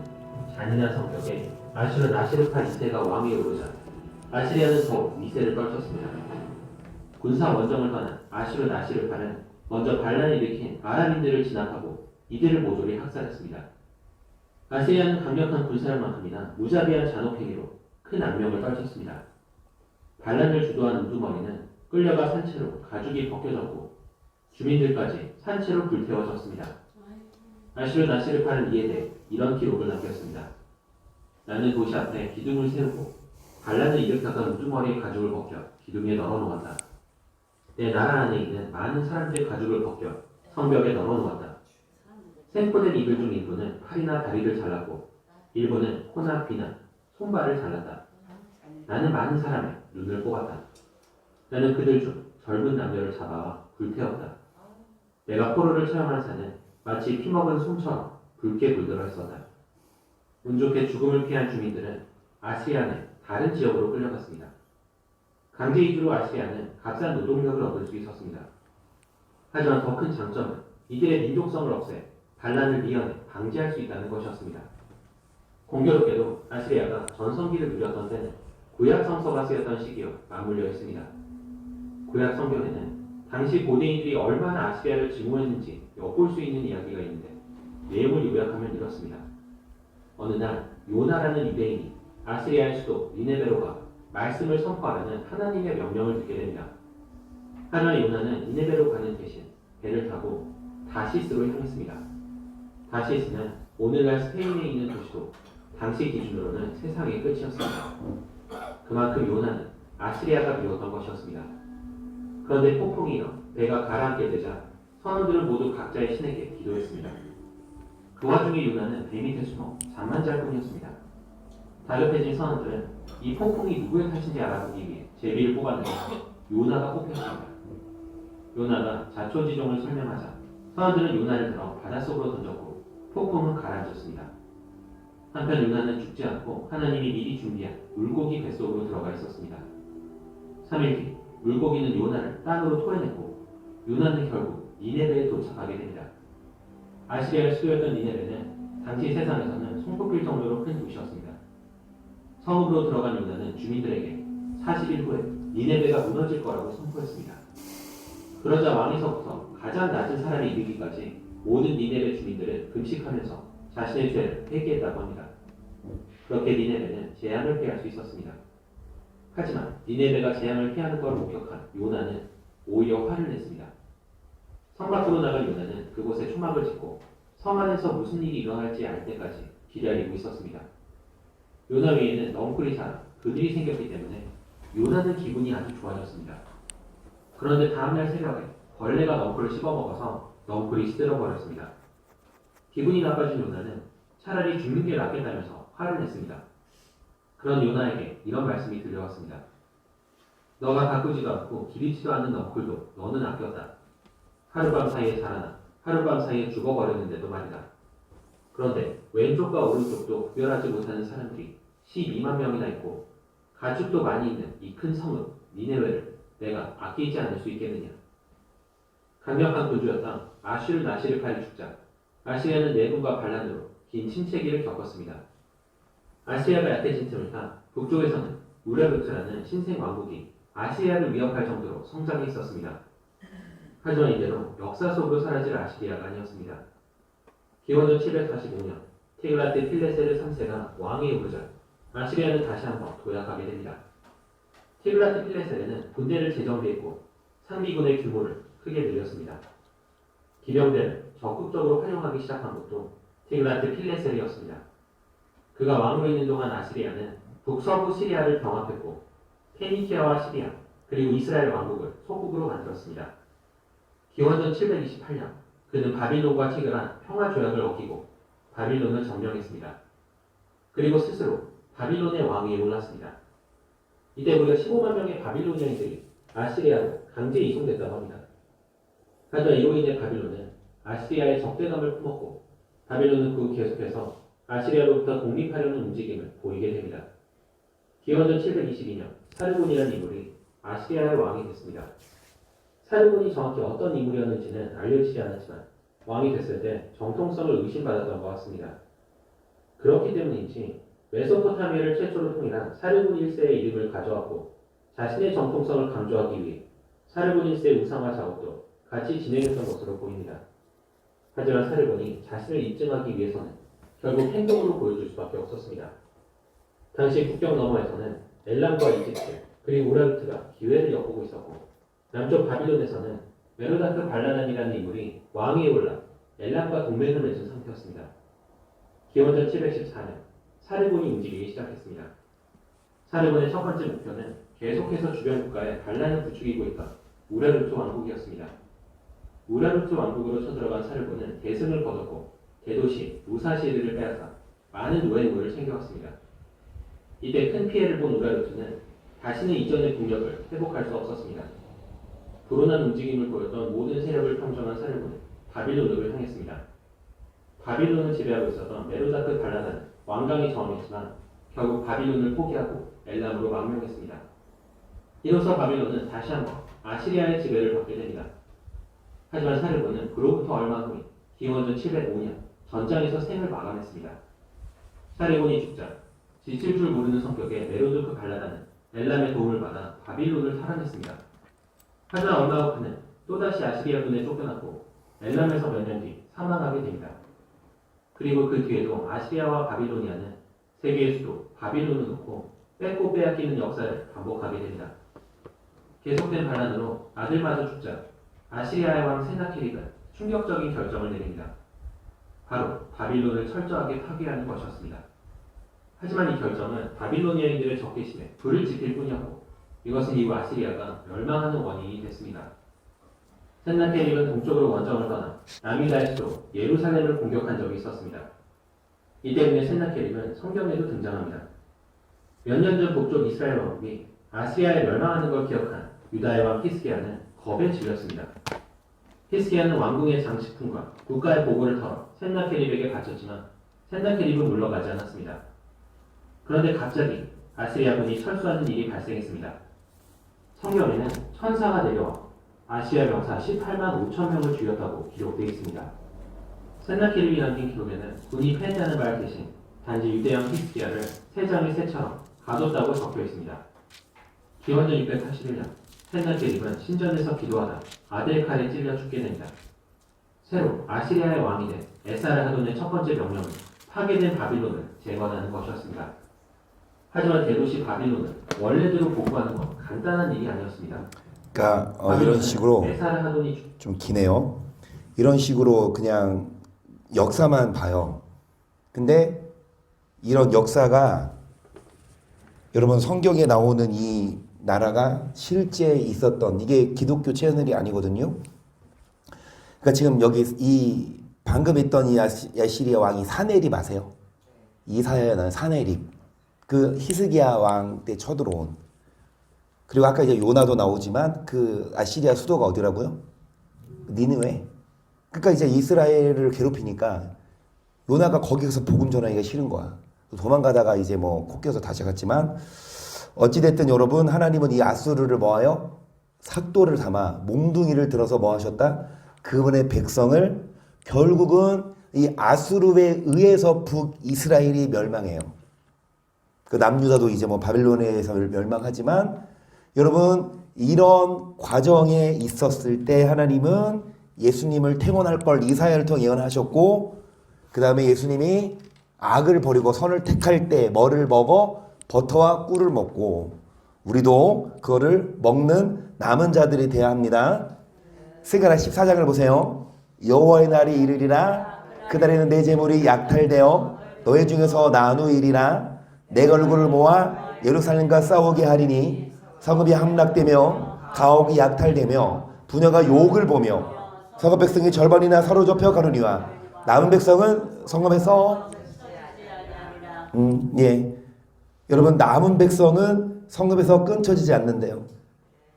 잔인한 성벽에 아슈르 나시르파 2세가 왕위에 오르자 아시리아는 더욱 위세를 떨쳤습니다. 군사 원정을 떠난 아슈르 나시르팔은 먼저 반란을 일으킨 아람인들을 진압하고 이들을 모조리 학살했습니다. 아시리아는 강력한 군사력만큼이나 무자비한 잔혹행위로 큰 악명을 떨쳤습니다. 반란을 주도한 우두머리는 끌려가 산채로 가죽이 벗겨졌고 주민들까지 산채로 불태워졌습니다. 아슈르 나시르팔은 이에 대해 이런 기록을 남겼습니다. 나는 도시 앞에 기둥을 세우고 반란을 일으켰던 우두머리의 가죽을 벗겨 기둥에 널어놓았다. 내 나라 안에 있는 많은 사람들의 가죽을 벗겨 성벽에 널어놓았다. 생포된 이들 중 일부는 팔이나 다리를 잘랐고 일부는 코나 귀나 손발을 잘랐다. 나는 많은 사람의 눈을 뽑았다. 나는 그들 중 젊은 남녀를 잡아와 불태웠다. 내가 포로를 처형한 산은 마치 피먹은 솜처럼 붉게 물들어 있었다. 운 좋게 죽음을 피한 주민들은 아시리아 내 다른 지역으로 끌려갔습니다. 강제 이주로 아시리아는 값싼 노동력을 얻을 수 있었습니다. 하지만 더 큰 장점은 이들의 민족성을 없애 반란을 미연에 방지할 수 있다는 것이었습니다. 공교롭게도 아시리아가 전성기를 누렸던 때는 구약 성서가 쓰였던 시기와 맞물려 있습니다. 구약 성경에는 당시 고대인들이 얼마나 아시리아를 증오했는지 엿볼 수 있는 이야기가 있는데 내용을 요약하면 이렇습니다. 어느 날 요나라는 유대인이 아시리아의 수도 니네베로 가 말씀을 선포하라는 하나님의 명령을 듣게 됩니다. 하지만 요나는 니네베로 가는 대신 배를 타고 다시스로 향했습니다. 다시스는 오늘날 스페인에 있는 도시도 당시 기준으로는 세상의 끝이었습니다. 그만큼 요나는 아시리아가 미웠던 것이었습니다. 그런데 폭풍이 일어 배가 가라앉게 되자 선원들은 모두 각자의 신에게 기도했습니다. 그 와중에 요나는 배 밑에 숨어 잠만 잘 뿐이었습니다. 다급해진 선원들은 이 폭풍이 누구의 탓인지 알아보기 위해 제비를 뽑았는데 요나가 뽑혔습니다. 요나가 자초지종을 설명하자 선원들은 요나를 들어 바닷속으로 던졌고 폭풍은 가라앉았습니다. 한편 요나는 죽지 않고 하나님이 미리 준비한 물고기 뱃속으로 들어가 있었습니다. 3일 뒤 물고기는 요나를 땅으로 토해냈고 요나는 결국 니네베에 도착하게 됩니다. 아시리아의 수도였던 니네베는 당시 세상에서는 손꼽힐 정도로 큰 도시였습니다. 성읍으로 들어간 요나는 주민들에게 40일 후에 니네베가 무너질 거라고 선포했습니다. 그러자 왕에서부터 가장 낮은 사람에 이르기까지 모든 니네베 주민들은 금식하면서 자신의 죄를 회개했다고 합니다. 그렇게 니네베는 재앙을 피할 수 있었습니다. 하지만 니네베가 재앙을 피하는 걸 목격한 요나는 오히려 화를 냈습니다. 성 밖으로 나간 요나는 그곳에 초막을 짓고 성 안에서 무슨 일이 일어날지 알 때까지 기다리고 있었습니다. 요나 외에는 넝쿨이 살아 그들이 생겼기 때문에 요나는 기분이 아주 좋아졌습니다. 그런데 다음날 새벽에 벌레가 넝쿨을 씹어먹어서 넝쿨이 시들어버렸습니다. 기분이 나빠진 요나는 차라리 죽는 게 낫겠다면서 화를 냈습니다. 그런 요나에게 이런 말씀이 들려왔습니다. 너가 가꾸지도 않고 기르지도 않는 넝쿨도 너는 아꼈다. 하룻밤 사이에 자라나 하룻밤 사이에 죽어버렸는데도 말이다. 그런데 왼쪽과 오른쪽도 구별하지 못하는 사람들이 12만 명이나 있고 가축도 많이 있는 이 큰 성읍 니네웨를 내가 아끼지 않을 수 있겠느냐. 강력한 군주였던 아슈르 나시르팔이 죽자 아시리아는 내분과 반란으로 긴 침체기를 겪었습니다. 아시리아가 약해진 틈을 타 북쪽에서는 우레르트라는 신생 왕국이 아시리아를 위협할 정도로 성장해 있었습니다. 하지만 이대로 역사 속으로 사라질 아시리아가 아니었습니다. 기원전 745년 티글라트 필레세르 3세가 왕에 오르자 아시리아는 다시 한번 도약하게 됩니다. 티글라트 필레세르는 군대를 재정비했고 상비군의 규모를 크게 늘렸습니다. 기병대를 적극적으로 활용하기 시작한 것도 티글라트 필레세르였습니다. 그가 왕으로 있는 동안 아시리아는 북서부 시리아를 병합했고 페니키아와 시리아 그리고 이스라엘 왕국을 소국으로 만들었습니다. 기원전 728년 그는 바빌론과 체결한 평화조약을 어기고 바빌론을 점령했습니다. 그리고 스스로 바빌론의 왕위에 올랐습니다. 이때 무려 15만 명의 바빌로니아인들이 아시리아로 강제 이송됐다고 합니다. 하지만 이로 인해 바빌론은 아시리아의 적대감을 품었고 바빌론은 그 후 계속해서 아시리아로부터 독립하려는 움직임을 보이게 됩니다. 기원전 722년 사르곤이라는 인물이 아시리아의 왕이 됐습니다. 사르곤이 정확히 어떤 인물이었는지는 알려지지 않았지만 왕이 됐을 때 정통성을 의심받았던 것 같습니다. 그렇기 때문인지 메소포타미아를 최초로 통일한 사르곤 1세의 이름을 가져왔고 자신의 정통성을 강조하기 위해 사르보니스의 우상화 작업도 같이 진행했던 것으로 보입니다. 하지만 사르본이 자신을 입증하기 위해서는 결국 행동으로 보여줄 수밖에 없었습니다. 당시 국경 너머에서는 엘람과 이집트 그리고 우라르트가 기회를 엿보고 있었고 남쪽 바빌론에서는 메로다크 발라단이라는 인물이 왕위에 올라 엘람과 동맹을 맺은 상태였습니다. 기원전 714년 사르본이 움직이기 시작했습니다. 사르본의 첫 번째 목표는 계속해서 주변 국가에 반란을 부추기고 있던 우라르트 왕국이었습니다. 우라르트 왕국으로 쳐들어간 사르본은 대승을 거뒀고 대도시 무사시르를 빼앗아 많은 노예물을 챙겨왔습니다. 이때 큰 피해를 본 우라르트는 다시는 이전의 국력을 회복할 수 없었습니다. 불온한 움직임을 보였던 모든 세력을 평정한 사르본은 바빌론으로 향했습니다. 바빌론을 지배하고 있었던 메로다크 발라단은 왕강이 저항했지만 결국 바빌론을 포기하고 엘람으로 망명했습니다. 이로써 바빌론은 다시 한번 아시리아의 지배를 받게 됩니다. 하지만 사르본은 그로부터 얼마 후인 기원전 705년 전장에서 생을 마감했습니다. 사르본이 죽자 지칠 줄 모르는 성격의 메로다크 발라단은 엘람의 도움을 받아 바빌론을 탈환했습니다. 하지만 얼마 후 그는 또다시 아시리아군에 쫓겨났고 엘람에서 몇 년 뒤 사망하게 됩니다. 그리고 그 뒤에도 아시리아와 바빌로니아는 세계의 수도 바빌론을 놓고 뺏고 빼앗기는 역사를 반복하게 됩니다. 계속된 반란으로 아들마저 죽자 아시리아의 왕 세나케립은 충격적인 결정을 내립니다. 바로 바빌론을 철저하게 파괴하는 것이었습니다. 하지만 이 결정은 바빌로니아인들의 적개심에 불을 지필 뿐이었고 이것은 이후 아시리아가 멸망하는 원인이 됐습니다. 센나케립은 동쪽으로 원정을 떠나 남유다의 수도 예루살렘을 공격한 적이 있었습니다. 이 때문에 센나케립은 성경에도 등장합니다. 몇 년 전 북쪽 이스라엘 왕국이 아시리아에 멸망하는 걸 기억한 유다의 왕 히스기야는 겁에 질렸습니다. 히스기야는 왕궁의 장식품과 국가의 보고를 털어 센나케립에게 바쳤지만 센나케립은 물러가지 않았습니다. 그런데 갑자기 아시리아군이 철수하는 일이 발생했습니다. 성경에는 천사가 내려와 아시아 병사 18만 5천 명을 죽였다고 기록되어 있습니다. 센나케립이 남긴 기록에는 군이 패배하는 말 대신 단지 유대왕 히스기야를 세 장의 새처럼 가뒀다고 적혀 있습니다. 기원전 681년 센나케립은 신전에서 기도하다 아델 칼에 찔려 죽게 됩니다. 새로 아시리아의 왕이 된 에사르하돈의 첫 번째 명령은 파괴된 바빌론을 재건하는 것이었습니다. 하지만 대도시 바빌론은 원래대로 복구하는 건 간단한 일이 아니었습니다. 그러니까 이런 식으로 에사르하돈이 좀 기네요. 이런 식으로 그냥 역사만 봐요. 근데 이런 역사가 여러분 성경에 나오는 이 나라가 실제 있었던 이게 기독교 채널이 아니거든요. 그러니까 지금 여기 이 방금 있던 이 아시리아 왕이 사네립 아세요? 이사야는 사네립. 그 히스기야 왕 때 쳐들어온. 그리고 아까 이제 요나도 나오지만 그 아시리아 수도가 어디라고요? 니느웨. 그러니까 이제 이스라엘을 괴롭히니까 요나가 거기 가서 복음 전하기가 싫은 거야. 도망가다가 이제 뭐 코 껴서 다시 갔지만 어찌됐든 여러분 하나님은 이 아수르를 뭐하여? 삭도를 삼아 몽둥이를 들어서 뭐 하셨다? 그분의 백성을 결국은 이 아수르에 의해서 북이스라엘이 멸망해요. 그 남유다도 이제 뭐 바빌론에 의해서 멸망하지만 여러분 이런 과정에 있었을 때 하나님은 예수님을 태원할 걸 이사야를 통해 예언하셨고 그 다음에 예수님이 악을 버리고 선을 택할 때 뭐를 먹어? 버터와 꿀을 먹고 우리도 그거를 먹는 남은 자들이 되어야 합니다. 스가랴 14장을 보세요. 여호와의 날이 이르리라 그날에는 내 재물이 약탈되어 너희 중에서 나누이리라 내 얼굴을 모아 예루살렘과 싸우게 하리니 성읍이 함락되며 가옥이 약탈되며 부녀가 욕을 보며 성읍 백성이 절반이나 사로잡혀 가느니와 남은 백성은 성읍에서 예. 여러분 남은 백성은 성읍에서 끊쳐지지 않는데요.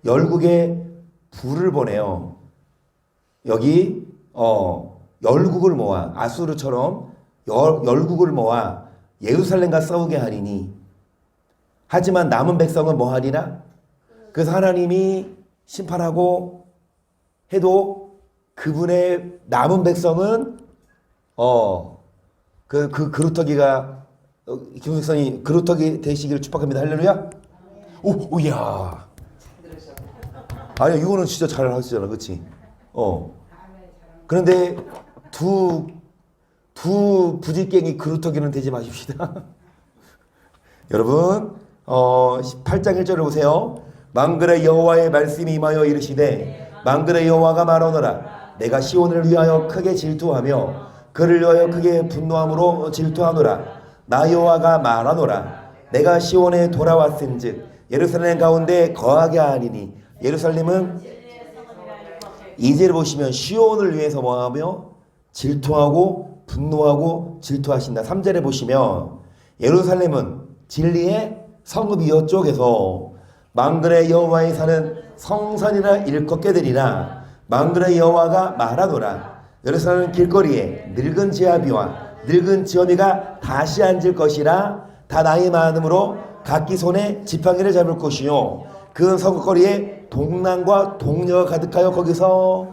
열국에 불을 보내요. 여기 열국을 모아 아수르처럼 열국을 모아 예루살렘과 싸우게 하리니 하지만 남은 백성은 뭐 하리라? 그래서 하나님이 심판하고 해도 그분의 남은 백성은 그 그루터기가 김숙선이 그루터기 되시기를 축복합니다. 할렐루야. 오야. 아니야, 이거는 진짜 잘 하시잖아, 그렇지? 다음에 잘하면 그런데 두 부지깽이 그루터기는 되지 마십시다. 여러분, 8장 1절을 보세요. 만군의 여호와의 말씀이 임하여 이르시되 만군의 여호와가 말하노라 내가 시온을 위하여 크게 질투하며 그를 위하여 크게 분노함으로 질투하노라. 나 여호와가 말하노라 내가 시온에 돌아왔은즉 예루살렘 가운데 거하게 하리니. 예루살렘은 이제를 보시면 시온을 위해서 뭐하며 질투하고 분노하고 질투하신다. 3절에 보시면 예루살렘은 진리의 성읍이여 쪽에서 만군의 여호와의 산은 성산이라 일컫게 되리라. 만군의 여호와가 말하노라 예루살렘 길거리에 늙은 지아비와 늙은 지어미가 다시 앉을 것이라. 다 나이 많음으로 각기 손에 지팡이를 잡을 것이요 그 성거리에 동남과 동녀가 가득하여 거기서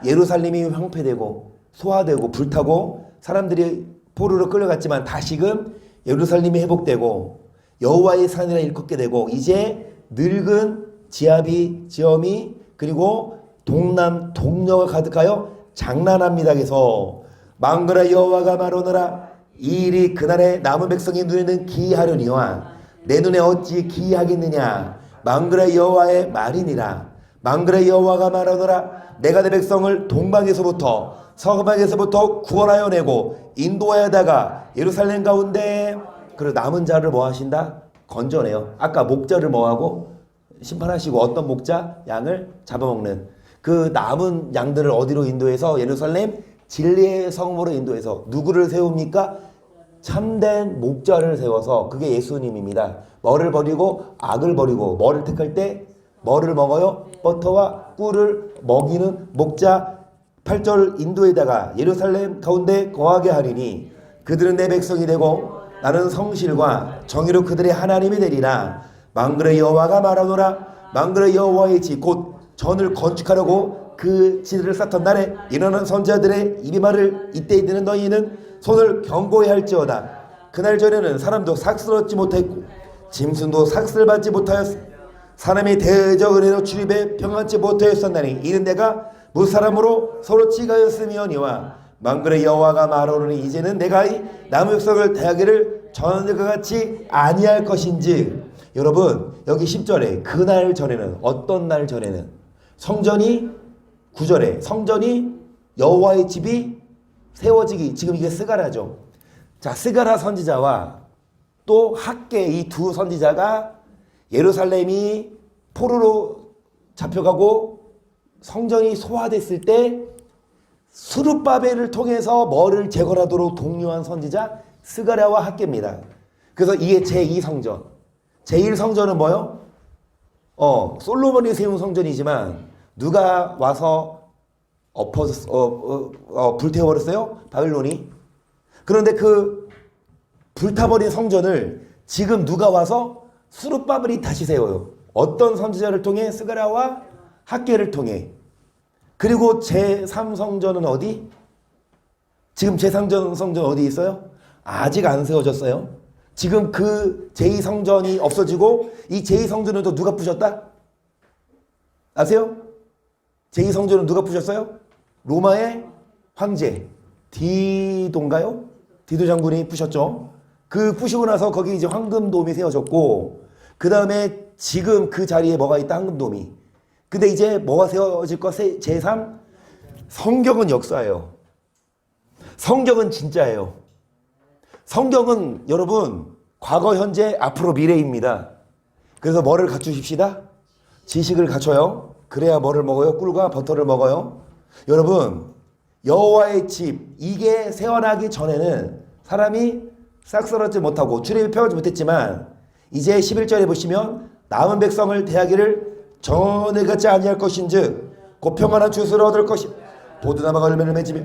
예루살렘이 황폐되고 소화되고 불타고 사람들이 포로로 끌려갔지만 다시금 예루살렘이 회복되고 여호와의 산이라 일컫게 되고 이제 늙은 지아비 지엄이 그리고 동남 동녀가 가득하여 장난합니다. 그래서 만군의 여호와가 말하노라 이 일이 그날에 남은 백성의 눈에는 기이하려니와 내 눈에 어찌 기이하겠느냐. 만군의 여호와의 말이니라. 만군의 여호와가 말하노라 내가 내 백성을 동방에서부터 서방에서부터 구원하여 내고 인도하여다가 예루살렘 가운데 그리고 남은 자를 뭐 하신다? 건져내요. 아까 목자를 뭐 하고 심판하시고 어떤 목자? 양을 잡아먹는 그 남은 양들을 어디로 인도해서 예루살렘 진리의 성으로 인도해서 누구를 세웁니까? 참된 목자를 세워서 그게 예수님입니다. 뭐를 버리고 악을 버리고 뭐를 택할 때 뭐를 먹어요? 버터와 꿀을 먹이는 목자 8절 인도에다가 예루살렘 가운데 거하게 하리니 그들은 내 백성이 되고 나는 성실과 정의로 그들의 하나님이 되리라. 만군의 여호와가 말하노라 만군의 여호와의 집 곧 전을 건축하려고 그 지들을 쌓던 날에 일어난 선지자들의 입이 말을 이때 이르는 너희는 손을 견고히 할지어다. 그날 전에는 사람도 삭슬 얻지 못했고 짐승도 삭슬 받지 못하였으 사람이 대적 은혜로 출입에 평안치 못하였었나니 이는 내가 무사람으로 서로 치가였으며니와 만군의 여호와가 말하노니 이제는 내가 이 남의 백성을 대하기를 전과 같이 아니할 것인지. 여러분 여기 10절에 그날 전에는 어떤 날 전에는 성전이 9절에 성전이 여호와의 집이 세워지기 지금 이게 스가랴죠. 자 스가랴 선지자와 또 학개 이 두 선지자가 예루살렘이 포로로 잡혀가고 성전이 소화됐을 때 스룹바벨을 통해서 뭐를 재건하도록 독려한 선지자 스가랴와 학개입니다. 그래서 이게 제2성전. 제1성전은 뭐요? 솔로몬이 세운 성전이지만 누가 와서 불태워버렸어요? 바빌론이. 그런데 그 불타버린 성전을 지금 누가 와서 스룹바벨이 다시 세워요. 어떤 선지자를 통해? 스가랴와 학개를 통해. 그리고 제3성전은 어디? 지금 제3성전 어디 있어요? 아직 안 세워졌어요. 지금 그 제2성전이 없어지고 이 제2성전은 또 누가 부셨다? 아세요? 제2성전은 누가 부셨어요? 로마의 황제 디도인가요? 디도 장군이 부셨죠. 그 부시고 나서 거기 이제 황금돔이 세워졌고 그 다음에 지금 그 자리에 뭐가 있다? 황금돔이. 근데 이제 뭐가 세워질 거? 제3? 성경은 역사예요. 성경은 진짜예요. 성경은 여러분 과거, 현재, 앞으로, 미래입니다. 그래서 뭐를 갖추십시다? 지식을 갖춰요. 그래야 뭐를 먹어요? 꿀과 버터를 먹어요. 여러분 여호와의 집 이게 세워나기 전에는 사람이 싹쓸어지 못하고 출입이 펴지 못했지만 이제 11절에 보시면 남은 백성을 대하기를 전에 같지 아니할 것인즉 곧 평안한 추수를 얻을 것이 보드나무가 열매를 맺으며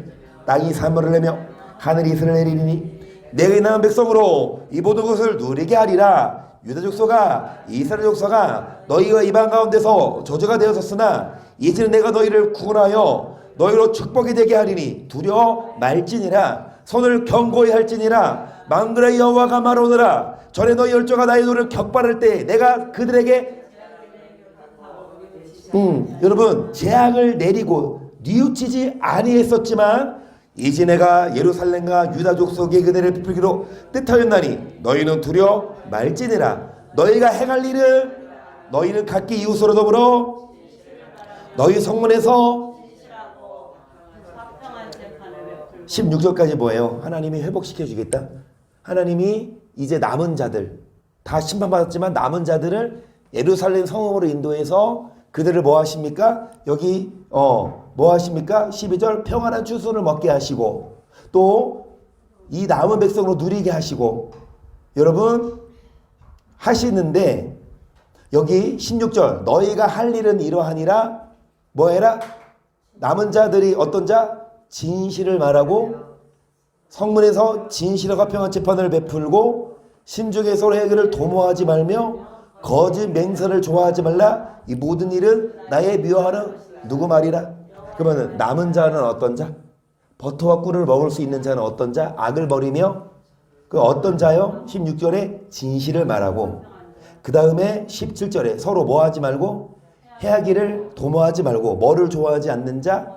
땅이 산물을 내며 하늘이 이슬을 내리니 내가 남은 백성으로 이 모든 것을 누리게 하리라. 유다 족속아 이스라엘 족속아 너희가 이방 가운데서 저주가 되었었으나 이제는 내가 너희를 구원하여 너희로 축복이 되게 하리니 두려워 말지니라. 손을 견고히 할지니라. 만군의 여호와가 말하노라 전에 너희 열조가 나의 노를 격발할 때 내가 그들에게 여러분 재앙을 내리고 뉘우치지 아니했었지만 이제 내가 예루살렘과 유다 족속에 그대를 베풀기로 뜻하였나니 너희는 두려 말지니라. 너희가 행할 일은 너희는 각기 이웃으로 더불어 너희 성문에서 16절까지 뭐예요? 하나님이 회복시켜 주겠다. 하나님이 이제 남은 자들 다 심판받았지만 남은 자들을 예루살렘 성읍으로 인도해서 그들을 뭐 하십니까? 여기 뭐 하십니까? 12절 평안한 추수를 먹게 하시고 또 이 남은 백성으로 누리게 하시고 여러분 하시는데 여기 16절 너희가 할 일은 이러하니라 뭐 해라? 남은 자들이 어떤 자? 진실을 말하고 성문에서 진실과 평안 재판을 베풀고 신중에 서로 해결을 도모하지 말며 거짓 맹세를 좋아하지 말라. 이 모든 일은 나의 미워하는 누구 말이라. 그러면 남은 자는 어떤 자? 버터와 꿀을 먹을 수 있는 자는 어떤 자? 악을 버리며 그 어떤 자요? 16절에 진실을 말하고 그 다음에 17절에 서로 뭐 하지 말고 해하기를 도모하지 말고 뭐를 좋아하지 않는 자?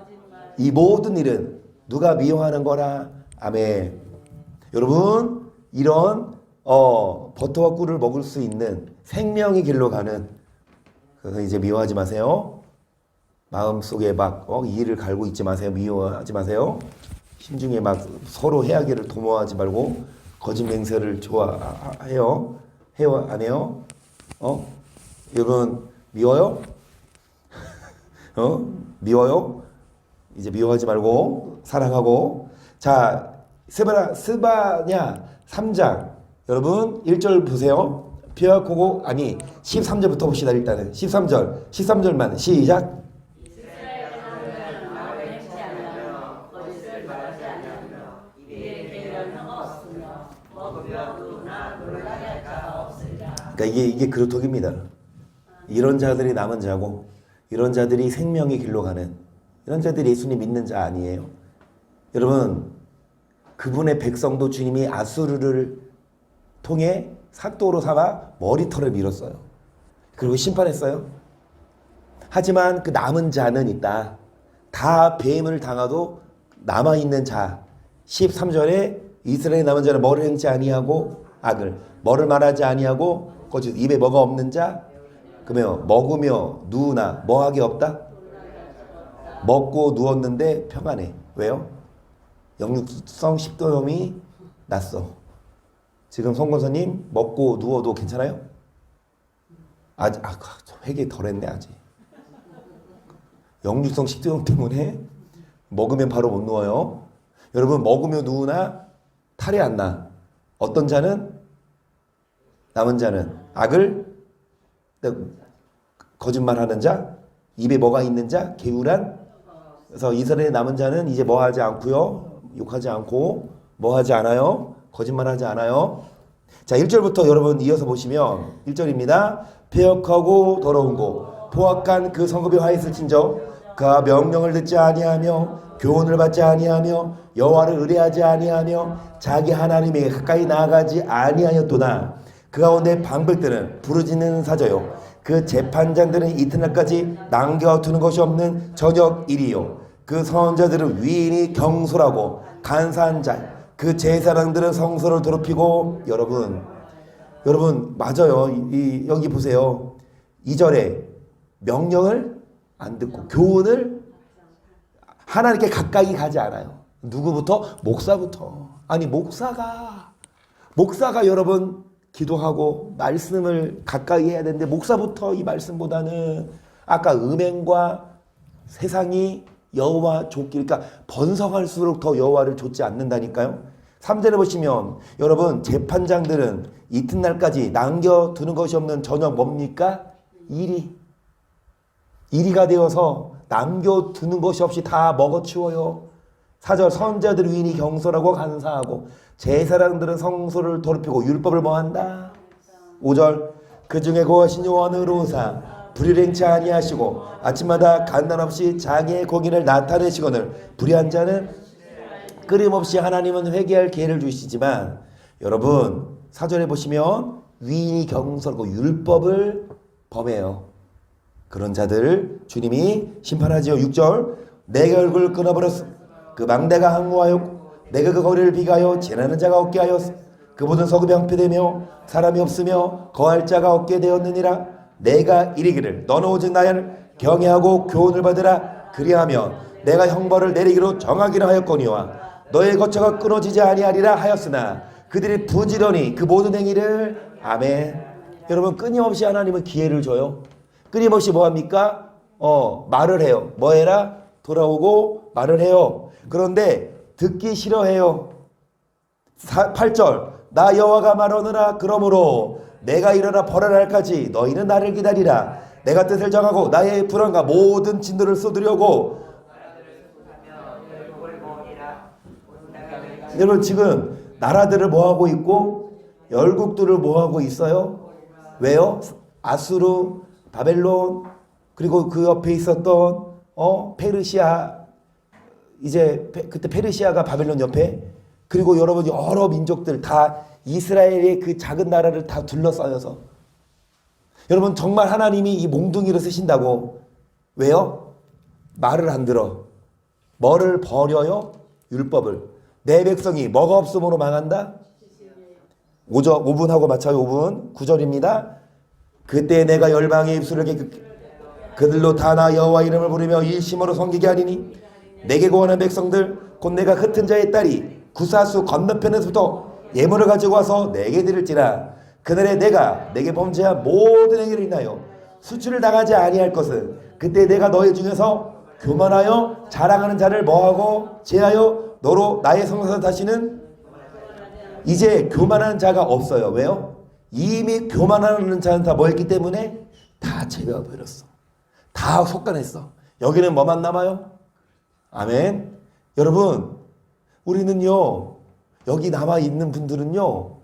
이 모든 일은 누가 미워하는 거라. 아멘. 여러분 이런 버터와 꿀을 먹을 수 있는 생명의 길로 가는 그래서 이제 미워하지 마세요. 마음속에 막 이를 갈고 있지 마세요. 미워하지 마세요. 심중에 막 서로 해하기를 도모하지 말고 거짓 맹세를 좋아해요. 해요? 안 해요? 여러분 미워요? 미워요? 이제 미워하지 말고 사랑하고. 자 스바냐 3장 여러분 1절 보세요. 피하고 아니 13절부터 봅시다. 일단은 13절만 시작. 그러니까 이게 그루톡입니다. 이런 자들이 남은 자고 이런 자들이 생명의 길로 가는 이런 자들이 예수님 믿는 자 아니에요. 여러분 그분의 백성도 주님이 아수르를 통해 삭도로 삼아 머리털을 밀었어요. 그리고 심판했어요. 하지만 그 남은 자는 있다. 다 배임을 당하도 남아있는 자 13절에 이스라엘 남은 자는 뭐를 행치 아니하고 악을 뭐를 말하지 아니하고 거짓 입에 뭐가 없는 자 그러면 먹으며 누우나 뭐하게 없다? 먹고 누웠는데 평안해. 왜요? 영육성 식도염이 났어. 지금 송건서님 먹고 누워도 괜찮아요? 아직 회개 덜 했네 아직. 영육성 식도염 때문에 먹으면 바로 못 누워요. 여러분 먹으며 누우나 탈이 안 나. 어떤 자는 남은 자는 악을 거짓말하는 자 입에 뭐가 있는 자 게으란. 그래서 이스라엘의 남은 자는 이제 뭐 하지 않고요. 욕하지 않고 뭐 하지 않아요. 거짓말하지 않아요. 자 1절부터 여러분 이어서 보시면 1절입니다. 폐역하고 더러운 곳 포악한 그 성읍이 화했을진저 그가 명령을 듣지 아니하며 교훈을 받지 아니하며 여호와를 의뢰하지 아니하며 자기 하나님에게 가까이 나아가지 아니하였도다. 그 가운데 방백들은 부르짖는 사저요 그 재판장들은 이튿날까지 남겨두는 것이 없는 저녁 일이요 그 선자들은 위인이 경솔하고 간사한 자 그 제사장들은 성소를 더럽히고. 여러분 맞아요. 여기 보세요. 2절에 명령을 안 듣고 교훈을 하나님께 가까이 가지 않아요. 누구부터? 목사부터. 아니 목사가 여러분 기도하고 말씀을 가까이 해야 되는데 목사부터 이 말씀보다는 아까 음행과 세상이 여호와 좇기 그러니까 번성할수록 더 여호와를 좇지 않는다니까요. 3절에 보시면 여러분 재판장들은 이튿날까지 남겨두는 것이 없는 저녁 뭡니까? 이리가 되어서 남겨두는 것이 없이 다 먹어치워요. 4절 선자들 위인이 경솔하고 간사하고 제사장들은 성소를 더럽히고 율법을 뭐한다? 5절 그 중에 거하신 여호와는 의로우사 불의를 행치 아니하시고 아침마다 간단없이 자기의 공의를 나타내시거늘 불의한 자는 끊임없이 하나님은 회개할 기회를 주시지만 여러분 4절에 보시면 위인이 경솔하고 율법을 범해요. 그런 자들을 주님이 심판하지요. 6절 내게 얼굴을 끊어버렸어. 그 망대가 항무하여 내가 그 거리를 비가하여 지나는 자가 없게 하였어. 그 모든 서급이 황폐되며 사람이 없으며 거할 자가 없게 되었느니라. 내가 이르기를 너는 오직 나를 경외하고 교훈을 받으라. 그리하면 내가 형벌을 내리기로 정하기로 하였거니와 너의 거처가 끊어지지 아니하리라 하였으나 그들이 부지런히 그 모든 행위를 아멘. 여러분 끊임없이 하나님은 기회를 줘요. 끊임없이 뭐합니까? 말을 해요. 뭐 해라? 돌아오고 말을 해요. 그런데 듣기 싫어해요. 8절 나 여호와가 말하노라. 그러므로 내가 일어나 벌어날까지 너희는 나를 기다리라. 내가 뜻을 정하고 나의 불안과 모든 진노를 쏟으려고. 여러분 지금 나라들을 뭐하고 있고 열국들을 뭐하고 있어요? 왜요? 아수르, 바벨론, 그리고 그 옆에 있었던 페르시아, 이제 그때 페르시아가 바벨론 옆에, 그리고 여러분 여러 민족들 다 이스라엘의 그 작은 나라를 다 둘러싸여서, 여러분 정말 하나님이 이 몽둥이를 쓰신다고. 왜요? 말을 안 들어. 뭐를 버려요? 율법을. 내 백성이 뭐가 없음으로 망한다? 5분하고 맞춰요. 5분 9절입니다. 그때 내가 열방의 입술을 그들로 다 나 여호와 이름을 부르며 일심으로 섬기게 하리니 내게 구원한 백성들 곧 내가 흩은 자의 딸이 구사수 건너편에서부터 예물을 가지고 와서 내게 드릴지라. 그날에 내가 내게 범죄한 모든 행위를 인하여 수치를 당하지 아니할 것은 그때 내가 너희 중에서 교만하여 자랑하는 자를 뭐하고 제하여 너로 나의 성소에서 다시는 이제 교만한 자가 없어요. 왜요? 이미 교만하는 자는 다 뭐했기 때문에 다 제거해버렸어. 다 속간했어. 여기는 뭐만 남아요? 아멘. 여러분 우리는요, 여기 남아있는 분들은요,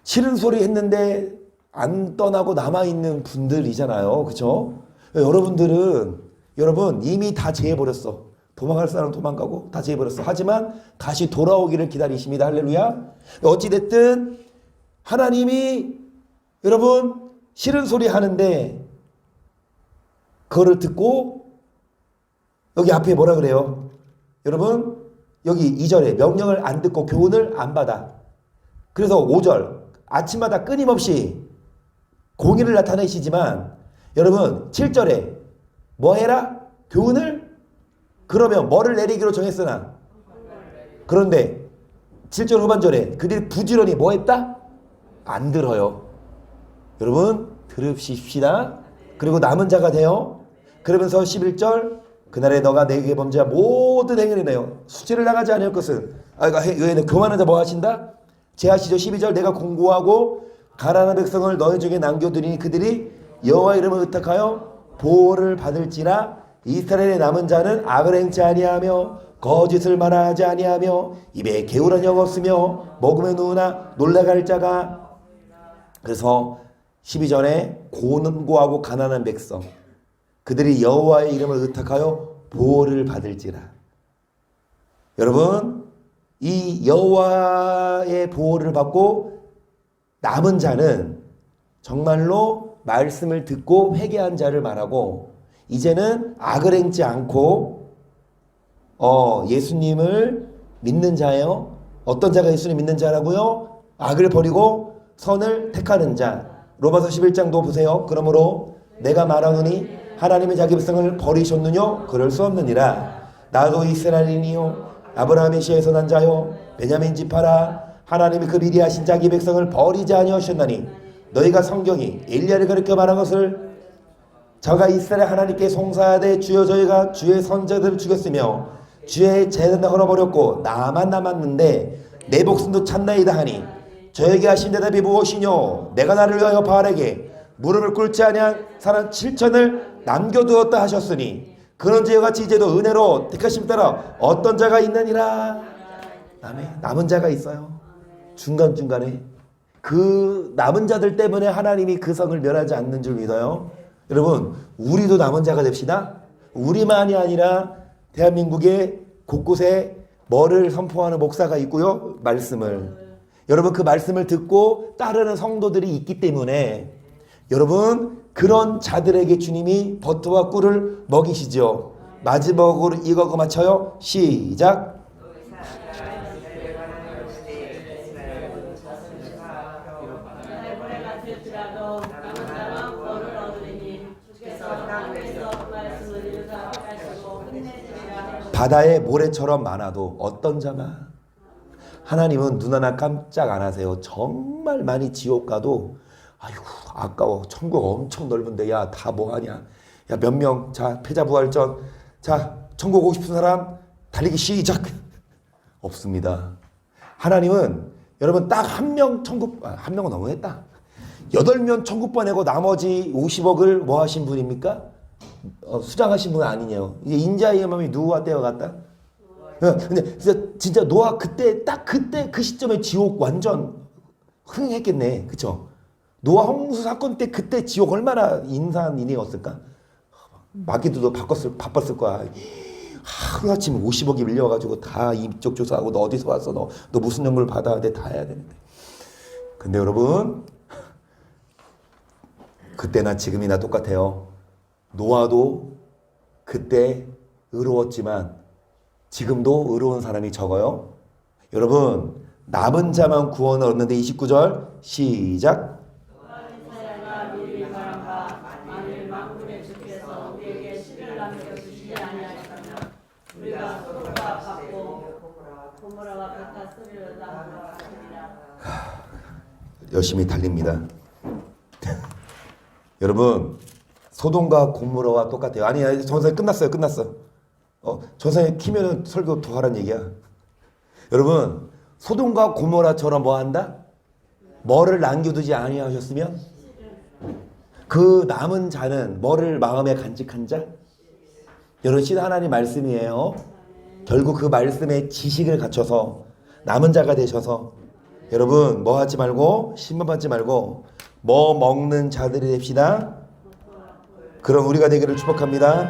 싫은 소리 했는데 안 떠나고 남아있는 분들이잖아요. 그쵸? 여러분 이미 다 제해버렸어. 도망갈 사람 도망가고 다 제해버렸어. 하지만 다시 돌아오기를 기다리십니다. 할렐루야. 어찌됐든 하나님이 여러분 싫은 소리 하는데 그거를 듣고 여기 앞에 뭐라 그래요? 여러분 여기 2절에 명령을 안 듣고 교훈을 안 받아. 그래서 5절 아침마다 끊임없이 공의를 나타내시지만 여러분 7절에 뭐 해라? 교훈을. 그러면 뭐를 내리기로 정했으나 그런데 7절 후반절에 그들이 부지런히 뭐 했다? 안 들어요. 여러분 들읍시다. 그리고 남은 자가 돼요. 그러면서 11절 그날에 너가 내게 범죄한 모든 행위를 내요 수치를 당하지 않을 것은 교만한 자 뭐 하신다? 제하시죠. 12절 내가 공고하고 가난한 백성을 너희 중에 남겨두니 그들이 여호와 이름을 의탁하여 보호를 받을지라. 이스라엘의 남은 자는 악을 행치 아니하며 거짓을 말하지 아니하며 입에 게으른 영 없으며 먹으며 누우나 놀라갈 자가. 그래서 12절에 고능고하고 가난한 백성 그들이 여호와의 이름을 의탁하여 보호를 받을지라. 여러분 이 여호와의 보호를 받고 남은 자는 정말로 말씀을 듣고 회개한 자를 말하고 이제는 악을 행치 않고 예수님을 믿는 자예요. 어떤 자가 예수님 믿는 자라고요? 악을 버리고 선을 택하는 자. 로마서 11장도 보세요. 그러므로 내가 말하노니 하나님의 자기 백성을 버리셨느뇨? 그럴 수 없느니라. 나도 이스라엘인이요 아브라함의 씨에서 난 자요 베냐민 지파라. 하나님이 그 미리 하신 자기 백성을 버리지 아니하셨나니 너희가 성경이 엘리야를 가르쳐 말한 것을 저가 이스라엘 하나님께 송사하되 주여 저희가 주의 선자들을 죽였으며 주의 제단을 헐어버렸고 나만 남았는데 내 목숨도 참나이다 하니 저에게 하신 대답이 무엇이뇨? 내가 나를 위하여 바알에게 무릎을 꿇지 아니한 사람 7천을 남겨두었다 하셨으니 그런 자와 같이 이제도 은혜로 택하심 따라 어떤 자가 있느니라. 남은 자가 있어요. 중간중간에 그 남은 자들 때문에 하나님이 그 성을 멸하지 않는 줄 믿어요. 여러분 우리도 남은 자가 됩시다. 우리만이 아니라 대한민국의 곳곳에 뭐를 선포하는 목사가 있고요. 말씀을. 여러분 그 말씀을 듣고 따르는 성도들이 있기 때문에 여러분 그런 자들에게 주님이 버터와 꿀을 먹이시죠. 마지막으로 이거 맞춰요. 시작. 해보내 같을지라도 남은 자만 벌을 얻으리니 주께서 땅에서 말씀을 일사하시고 끝내주리라. 바다의 모래처럼 많아도 어떤 자만 하나님은 눈 하나 깜짝 안 하세요. 정말 많이 지옥 가도 아이고 아까워. 천국 엄청 넓은데 야 다 뭐하냐. 야 몇 명 자 패자부활전 자 천국 오고 싶은 사람 달리기 시작. 없습니다. 하나님은 여러분 딱 한 명 천국 한 명은 너무했다. 8명 천국 보내고 나머지 50억을 뭐 하신 분입니까? 수장하신 분 아니냐요. 이제 인자의 마음이 누구와 떼어갔다? 근데 진짜 노아 그때 딱 그때 그 시점에 지옥 완전 흥행했겠네. 그쵸? 노아 홍수 사건 때 그때 지옥 얼마나 인산 인해였을까? 마귀들도 바빴을 거야. 하루아침에 50억이 밀려가지고 다 입적 조사하고 너 어디서 왔어? 너 무슨 연구를 받아야 돼? 다 해야 되는데. 근데 여러분 그때나 지금이나 똑같아요. 노아도 그때 의로웠지만 지금도 의로운 사람이 적어요. 여러분 남은 자만 구원을 얻는데 29절 시작. 이사야가 미리 말한 바 만일 만군의 주께서 우리에게 씨를 남겨주시지 아니하시다면 우리가 소돔과 같고 고모라와 같았으리로다 하리라. 열심히 달립니다. 여러분 소돔과 고모라와 똑같아요. 아니 전선이 끝났어. 전선이 키면은 설교 더 하란 얘기야. 여러분 소돔과 고모라처럼 뭐 한다? 뭐를 남겨두지 아니하셨으면 그 남은 자는 뭐를 마음에 간직한 자? 여러분 신 하나님 말씀이에요. 결국 그 말씀에 지식을 갖춰서 남은 자가 되셔서 여러분 뭐 하지 말고 신문받지 말고 뭐 먹는 자들이 됩시다. 그럼 우리가 되기를 축복합니다.